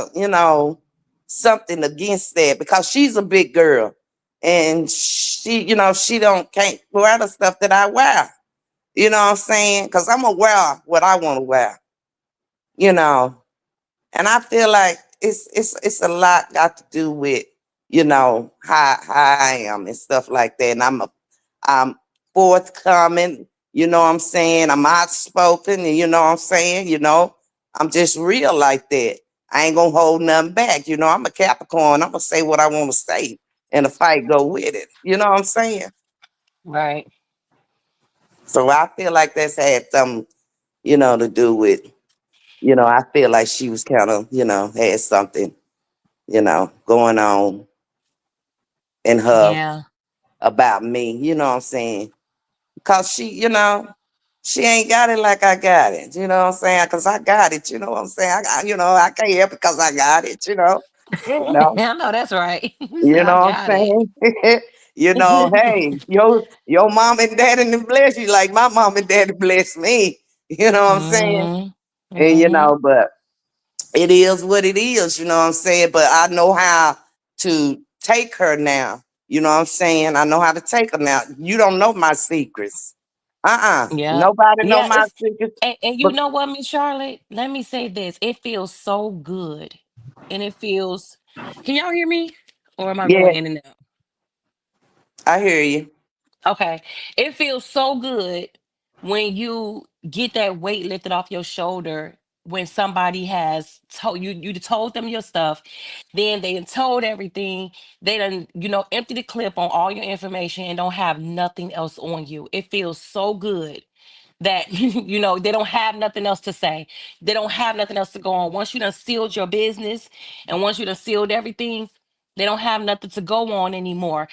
something against that because she's a big girl and she can't wear the stuff that I wear. You know what I'm saying? Because I'm gonna wear what I want to wear, you know. And I feel like it's a lot got to do with, how I am and stuff like that. And I'm forthcoming, you know what I'm saying? I'm outspoken, and you know what I'm saying, I'm just real like that. I ain't gonna hold nothing back. I'm a Capricorn. I'm gonna say what I want to say and the fight go with it. You know what I'm saying? Right. So I feel like that's had something, to do with, I feel like she was kind of, had something, going on in her Yeah. about me. You know what I'm saying? Cause she ain't got it like I got it. You know what I'm saying? Cause I got it. You know what I'm saying? I can't help it because I got it. You know, I know that's right. You said you I know what got it. I'm saying? Hey, your mom and daddy didn't bless you like my mom and daddy blessed me. You know what I'm saying? Mm-hmm. And Mm-hmm. but it is what it is, you know what I'm saying? But I know how to take her now. You know what I'm saying? I know how to take her now. You don't know my secrets. Yeah. Nobody know Yeah. my secrets. And you But know what, Miss Charlotte? Let me say this. It feels so good. And it feels, can y'all hear me? Or am I yeah, going in and out? I hear you. Okay. It feels so good when you get that weight lifted off your shoulder when somebody has told you told them your stuff, then they done told everything, they done, empty the clip on all your information and don't have nothing else on you. It feels so good that they don't have nothing else to say. They don't have nothing else to go on. Once you done sealed your business and once you done sealed everything, they don't have nothing to go on anymore.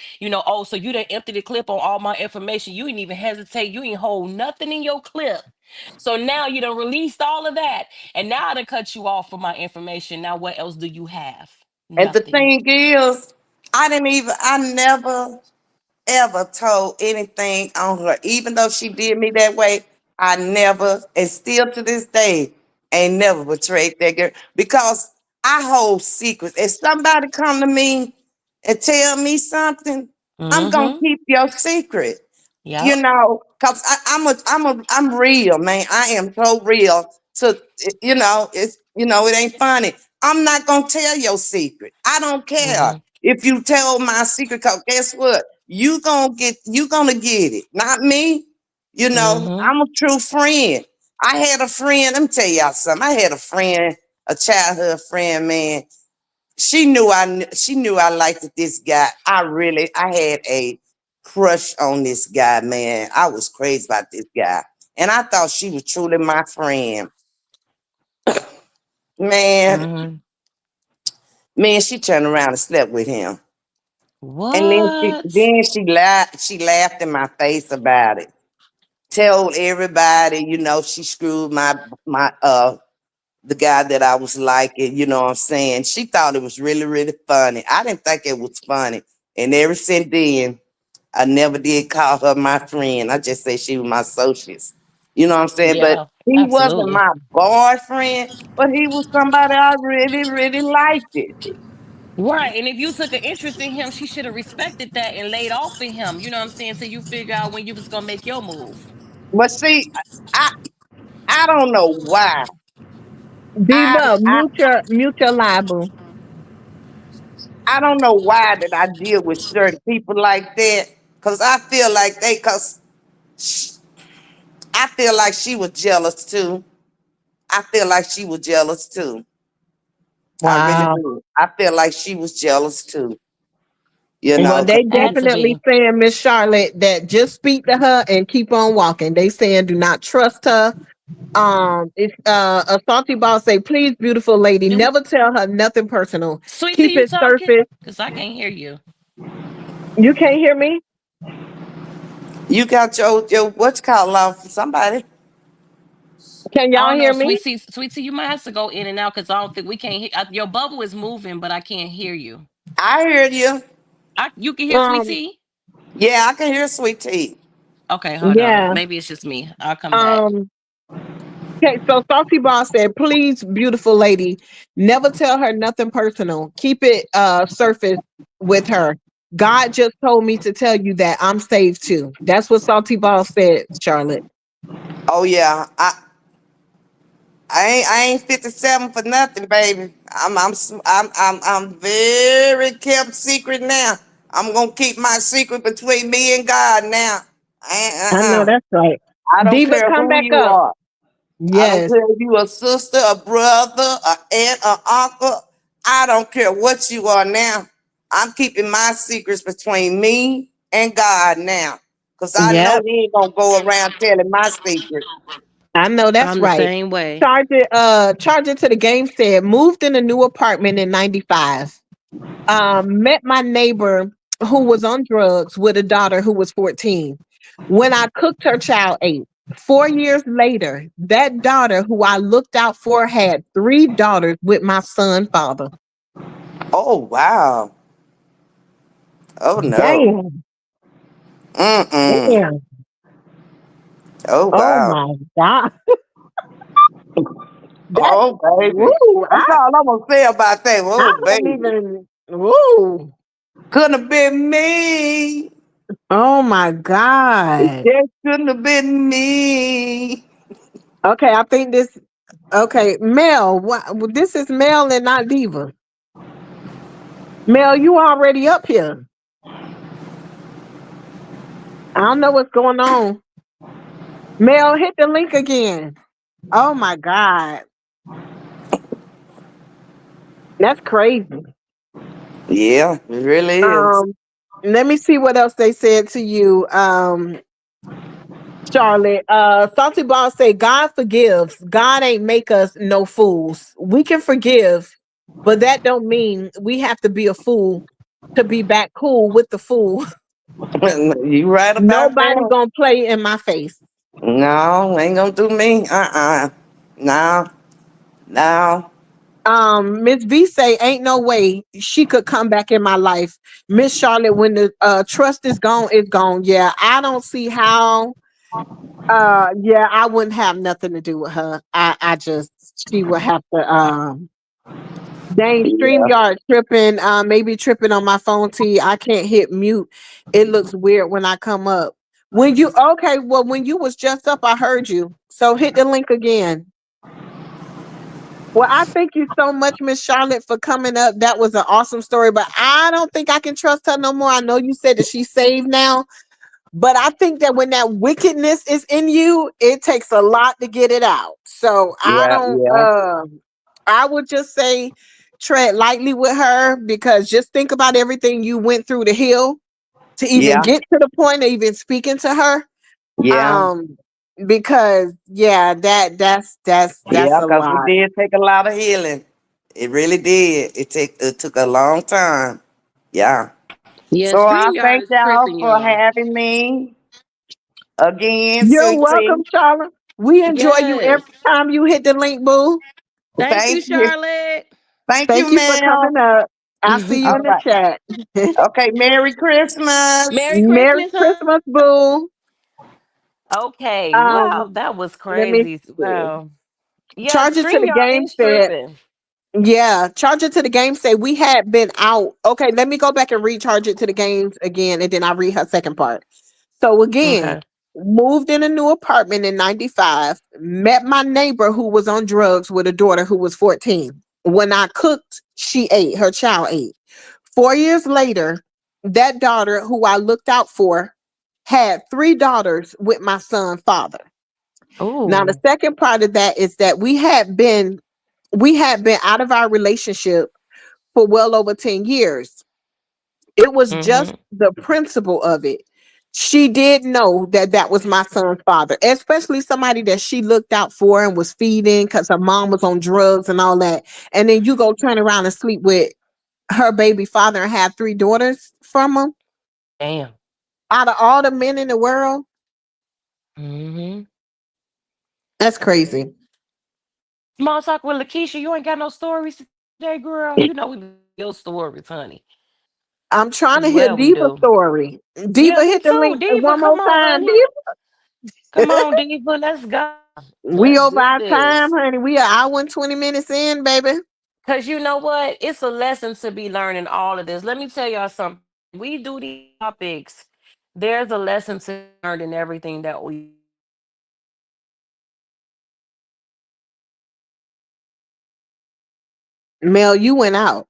Oh, so you done empty the clip on all my information. You ain't even hesitate. You ain't hold nothing in your clip. So now you done released all of that. And now I done cut you off for my information. Now what else do you have? And the Nothing. thing is, I never ever told anything on her. Even though she did me that way, I never, and still to this day, ain't never betrayed that girl because I hold secrets. If somebody come to me and tell me something, I'm gonna Mm-hmm. keep your secret. Yep. Cause I'm real, man. I am so real. To it ain't funny. I'm not gonna tell your secret. I don't care Mm-hmm. if you tell my secret. Cause guess what? You gonna get it, not me. Mm-hmm. I'm a true friend. I had a friend. Let me tell y'all something. I had a friend, a childhood friend, man. She knew I liked this guy. I had a crush on this guy, man. I was crazy about this guy. And I thought she was truly my friend. Man, Mm-hmm. she turned around and slept with him. And then she What? then she laughed in my face about it. Told everybody, she screwed my the guy that I was liking, you know what I'm saying? She thought it was really, really funny. I didn't think it was funny. And ever since then, I never did call her my friend. I just say she was my associate. You know what I'm saying? But Yeah, he wasn't absolutely. my boyfriend, but he was somebody I really, really liked it. Right. And if you took an interest in him, she should have respected that and laid off of him. You know what I'm saying? So you figure out when you was gonna make your move. But see, I I don't know why. Diva, I mute your libel. I don't know why that I deal with certain people like that. Cause I feel like I feel like she was jealous too. I feel like she was jealous too. I really Wow. do. I feel like she was jealous too. You Well, know, 'cause they Had to definitely be. saying, Miss Charlotte, that just speak to her and keep on walking. They saying do not trust her. If a salty boss say, please, beautiful lady, Do never tell her nothing personal. Sweetie, Keep you it talking? surface. Because I can't hear you. You can't hear me? you got your what's called off somebody. Can I y'all don't know, hear me? Sweetie, you might have to go in and out because I don't think we can't hear. Your bubble is moving, but I can't hear you. I heard you. You can hear Um, Sweetie? Yeah, I can hear sweet tea. Okay, hold on. yeah. Maybe it's just me. I'll come back. Um, okay, so Saucy Boss said, please, beautiful lady, never tell her nothing personal. Keep it surface with her. God just told me to tell you that I'm saved too. That's what Salty Boss said, Charlotte. Oh yeah, I ain't 57 for nothing, baby. I'm very kept secret now. I'm gonna keep my secret between me and God now. I ain't, I know that's right. I don't Diva, care come who back you up. are. I don't Yes. care if you a sister, a brother, a aunt, a uncle. I don't care what you are now. I'm keeping my secrets between me and God now. Cause I know Yep. He ain't gonna go around telling my secret. I know that's I'm the right. same way. Charge it to the game said, moved in a new apartment in 95. Met my neighbor who was on drugs with a daughter who was 14. When I cooked her, child ate. 4 years later, that daughter who I looked out for had three daughters with my son father. Oh wow. Oh no. Damn. Mm-mm. Damn. Oh Oh wow. my God. That Oh baby. woo. That's all I'm gonna say about that. I Oh don't baby. even woo. Couldn't have been me. Oh my It God. just couldn't have been me. Okay, I think this okay, Mel. What this is Mel and not Diva. Mel, you already up here. I don't know what's going on. Mel, hit the link again. Oh my God. That's crazy. Yeah, it really is. Um, let me see what else they said to you. Charlotte, Salty Ball say God forgives. God ain't make us no fools. We can forgive, but that don't mean we have to be a fool to be back cool with the fool. You right about Nobody that. gonna play in my face. No, ain't gonna do me. No, no. Miss V say ain't no way she could come back in my life. Miss Charlotte, when the trust is gone, it's gone. Yeah, I don't see how. Yeah, I wouldn't have nothing to do with her. I just she would have to dang Yeah, StreamYard tripping, maybe tripping on my phone T. I can't hit mute. It looks weird when I come up. When you okay, well, when you was just up, I heard you. So hit the link again. Well, I thank you so much, Miss Charlotte, for coming up. That was an awesome story, but I don't think I can trust her no more. I know you said that she's saved now, but I think that when that wickedness is in you, it takes a lot to get it out. So I yeah, don't yeah, I would just say tread lightly with her because just think about everything you went through to heal to even yeah, get to the point of even speaking to her. yeah, Um because yeah, that's yeah. a Cause it lot. did take a lot of healing. It really did. It took a long time. Yeah. Yeah, So I StreamYard thank is y'all tripping, for y'all. having me again, You're Susie. welcome, Charlotte. We enjoy you Yes. every time you hit the link, boo. Thank you, Thank you. Charlotte. Thank you, Thank you for ma'am. coming up. I'll see you All in the right. chat. Okay. Merry Christmas. Merry Merry Christmas, huh? Christmas, boo. Okay. Wow, Um, that was let me crazy. see. Wow. Yeah, Charge it to the StreamYard game is said, tripping. yeah, charge it to the game said we had been out. Okay, let me go back and recharge it to the games again, and then I'll read her second part. So again, Okay. moved in a new apartment in 95, met my neighbor who was on drugs with a daughter who was 14. When I cooked, she ate, her child ate. 4 years later, that daughter who I looked out for had three daughters with my son's father. Now, the Oh. second part of that is that we had been out of our relationship for well over 10 years. It was just Mm-hmm. the principle of it. She did know that that was my son's father, especially somebody that she looked out for and was feeding because her mom was on drugs and all that. And then you go turn around and sleep with her baby father and have three daughters from him. Damn. Out of all the men in the world, Mm-hmm. that's crazy. Small talk with Lakeisha. You ain't got no stories today, girl. You know we love your stories, honey. I'm trying As to hear well we Diva's do. story. Yeah, Diva, me hit the too. link Diva, one come more on, time. honey. Come on, Diva. Let's go. We Let's over do our time, this. honey. We are hour and 20 minutes in, baby. Cause you know what? It's a lesson to be learned in all of this. Let me tell y'all something. We do these topics. There's a lesson to be learned in everything that we. Mel, you went out.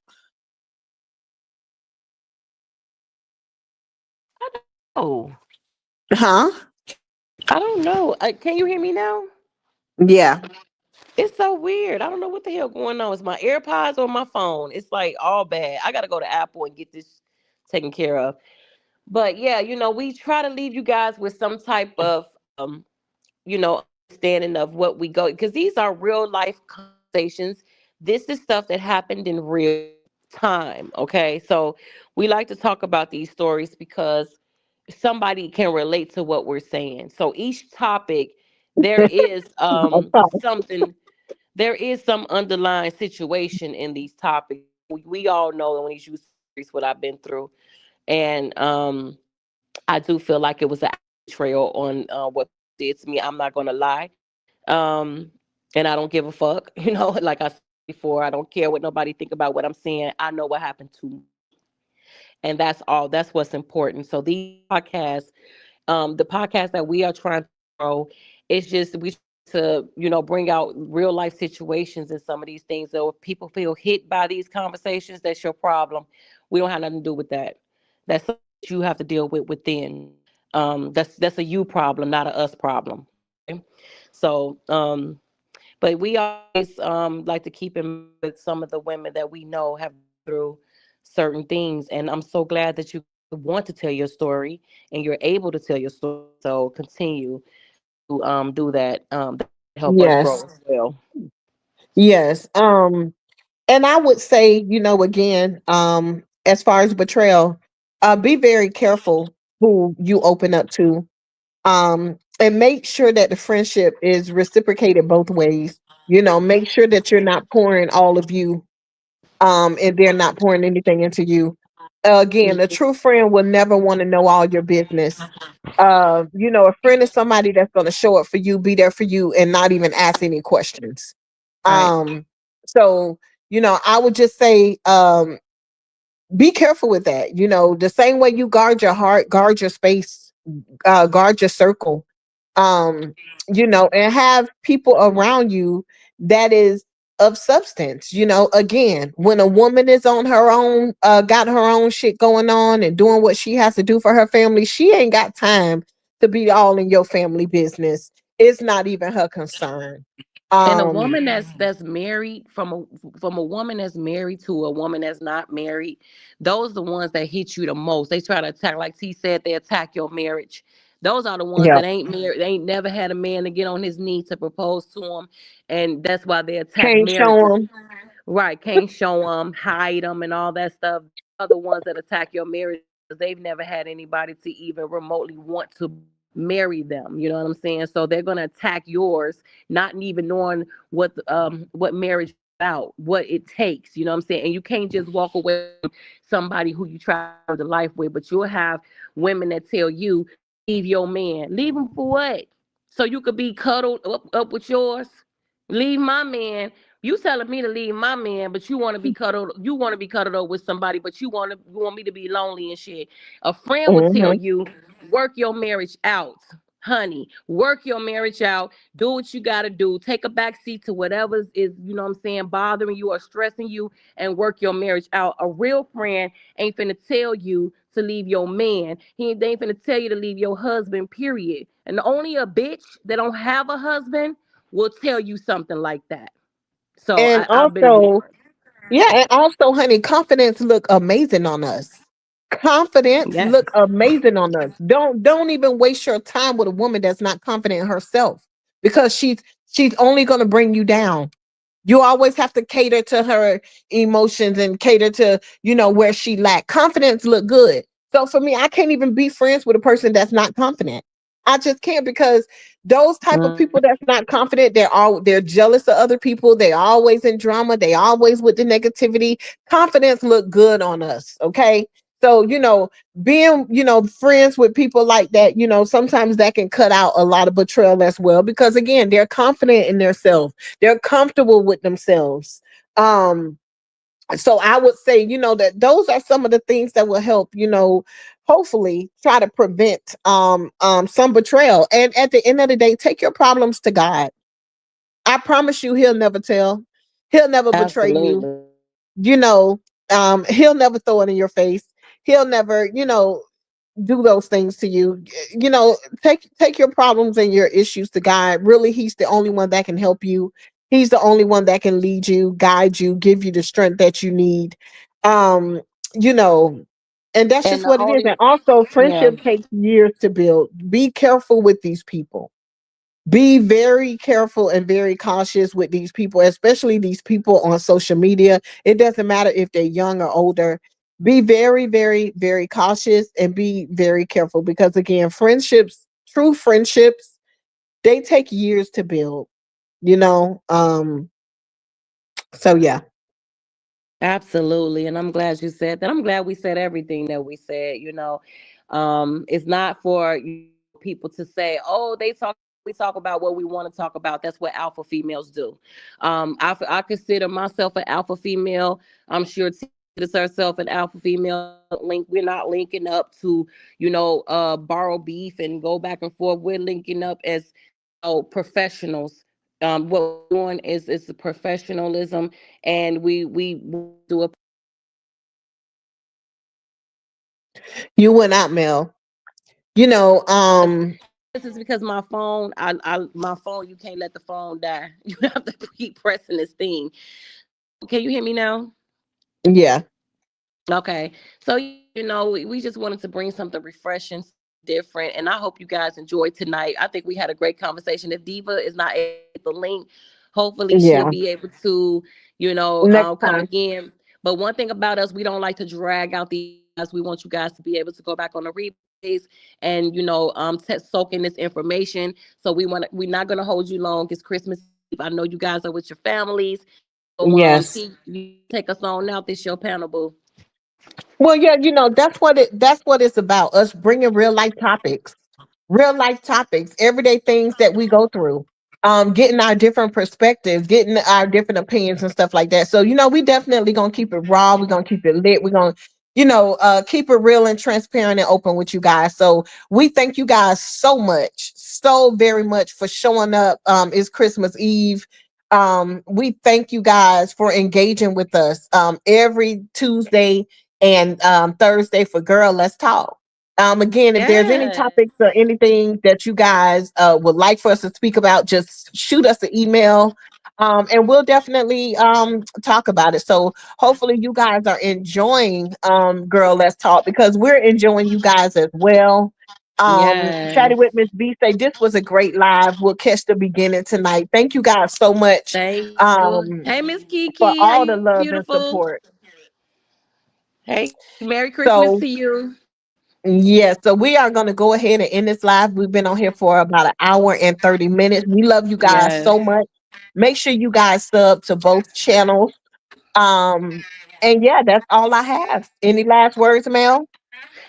Oh, Huh? I don't know. Can you hear me now? Yeah. It's so weird. I don't know what the hell going on. It's my AirPods or my phone. It's like all bad. I gotta go to Apple and get this taken care of. But yeah, we try to leave you guys with some type of understanding of what we go because these are real life conversations. This is stuff that happened in real time. Okay. So we like to talk about these stories because somebody can relate to what we're saying. So each topic, there is Okay. something, there is some underlying situation in these topics. We all know when these use what I've been through. And I do feel like it was a betrayal on what did to me. I'm not gonna lie. Um, and I don't give a fuck. Like I said before, I don't care what nobody think about what I'm saying. I know what happened to me, and that's all. That's what's important. So these podcasts, the podcast that we are trying to grow, it's just we to bring out real life situations and some of these things. So if people feel hit by these conversations, that's your problem. We don't have nothing to do with that. That's something that you have to deal with within. That's a you problem, not a us problem. Okay? So but we always like to keep in mind with some of the women that we know have been through certain things, and I'm so glad that you want to tell your story and you're able to tell your story. So continue to do that. That help us grow Yes. as well. Yes. And I would say, again, as far as betrayal, be very careful who you open up to. And make sure that the friendship is reciprocated both ways. Make sure that you're not pouring all of you, and they're not pouring anything into you. Again, a true friend will never want to know all your business. A friend is somebody that's going to show up for you, be there for you, and not even ask any questions. Right. So, I would just say, be careful with that. The same way you guard your heart, guard your space, guard your circle, um, and have people around you that is of substance. Again, when a woman is on her own, got her own shit going on and doing what she has to do for her family, she ain't got time to be all in your family business. It's not even her concern. And a Um, woman that's married from a woman that's married to a woman that's not married, those the ones that hit you the most. They try to attack, like T said, they attack your marriage. Those are the ones yeah, that ain't married. They ain't never had a man to get on his knee to propose to them, and that's why they attack can't show marriages. them. Right? Can't show them, hide them, and all that stuff. Are the ones that attack your marriage because they've never had anybody to even remotely want to marry them. You know what I'm saying? So they're gonna attack yours, not even knowing what marriage is about, what it takes. You know what I'm saying? And you can't just walk away from somebody who you try to live the life with, but you'll have women that tell you leave your man. Leave him for what? So you could be cuddled up with yours? Leave my man. You telling me to leave my man, but you want to be cuddled. You want to be cuddled up with somebody, but you want me to be lonely and shit. A friend would tell Hmm. you, work your marriage out, honey. Work your marriage out. Do what you got to do. Take a back seat to whatever is, you know what I'm saying, bothering you or stressing you, and work your marriage out. A real friend ain't finna tell you to leave your man. They ain't finna tell you to leave your husband, period. And only a bitch that don't have a husband will tell you something like that. So And I've been also, warned. yeah, and also, honey, confidence look amazing on us. Confidence Yes. look amazing on us. Don't even waste your time with a woman that's not confident in herself, because she's only going to bring you down. You always have to cater to her emotions and cater to, where she lack. Confidence look good. So for me, I can't even be friends with a person that's not confident. I just can't, because those type of people that's not confident, they're jealous of other people. They're always in drama. They always with the negativity. Confidence look good on us. Okay. So, being, friends with people like that, sometimes that can cut out a lot of betrayal as well, because again, they're confident in themselves. They're comfortable with themselves. So I would say, that those are some of the things that will help, hopefully try to prevent some betrayal. And at the end of the day, take your problems to God. I promise you, he'll never tell. He'll never betray you. Absolutely. You know, he'll never throw it in your face. He'll never, do those things to you. Take your problems and your issues to God. Really, he's the only one that can help you. He's the only one that can lead you, guide you, give you the strength that you need. um you know and that's And just the what it is. only, And also, yeah, friendship takes years to build. Be careful with these people. Be very careful and very cautious with these people, especially these people on social media. It doesn't matter if they're young or older. Be very, very, very cautious and be very careful, because again, friendships, true friendships, they take years to build, you know. So yeah. absolutely. And I'm glad you said that. I'm glad we said everything that we said. It's not for people to say, "Oh, we talk about what we want to talk about." That's what alpha females do. I consider myself an alpha female. I'm sure T considers herself an alpha female. We're not linking up to, borrow beef and go back and forth. We're linking up as, professionals. What we're doing is the professionalism, and we do a. You went out, Mel. You know, um, This is because my phone, my phone, you can't let the phone die. You have to keep pressing this thing. Can you hear me now? yeah, Okay. So, we just wanted to bring something refreshing, different, and I hope you guys enjoyed tonight. I think we had a great conversation. If Diva is not able to get the link, hopefully she'll yeah. be able to, Next come time. again. But one thing about us, we don't like to drag out the guys. We want you guys to be able to go back on the replays and, soak in this information. So we're not gonna hold you long. It's Christmas Eve. I know you guys are with your families. So Yes. you take us on out this show panel, boo. Well, yeah, that's what it's about. Us bringing real life topics, everyday things that we go through. Getting our different perspectives, getting our different opinions and stuff like that. So, we definitely gonna keep it raw. We're gonna keep it lit. We're gonna, keep it real and transparent and open with you guys. So we thank you guys so much, so very much for showing up. It's Christmas Eve. We thank you guys for engaging with us every Tuesday and Thursday for Girl Let's Talk. Again, if there's any Yes. topics or anything that you guys would like for us to speak about, just shoot us an email. And we'll definitely talk about it. So hopefully you guys are enjoying Girl Let's Talk, because we're enjoying you guys as well. Chatty Yes. with Miss B say this was a great live. We'll catch the beginning tonight. Thank you guys so much Thank you. um, Hey, Miss for Kiki. How all you the doing, love and beautiful? support. Hey, Merry Christmas So to you. yeah, so we are going to go ahead and end this live. We've been on here for about an hour and 30 minutes. We love you guys Yes. so much. Make sure you guys sub to both channels. Um, and yeah, that's all I have. Any last words, Mel?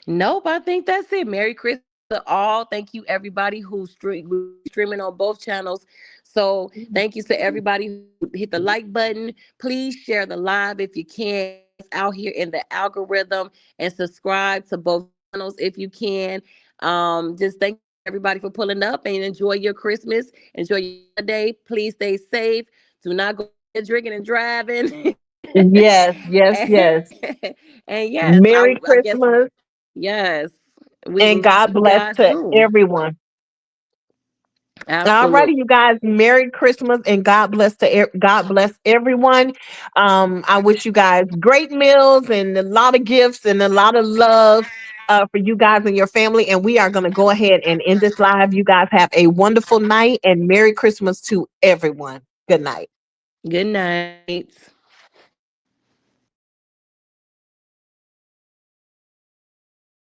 Nope, I think that's it. Merry Christmas. to all. Thank you everybody who will be streaming on both channels. So thank you to everybody who hit the like button. Please share the live if you can. Get us out here in the algorithm and subscribe to both channels if you can. Just thank everybody for pulling up and enjoy your Christmas. Enjoy your holiday. Please stay safe. Do not go drinking and driving. Yes, yes, and, yes. and yes, Merry I guess Christmas yes. We and will see God you bless guys to soon. everyone. All Absolutely. righty, you guys. Merry Christmas and God bless God bless everyone. I wish you guys great meals and a lot of gifts and a lot of love for you guys and your family. And we are going to go ahead and end this live. You guys have a wonderful night and Merry Christmas to everyone. Good night. Good night.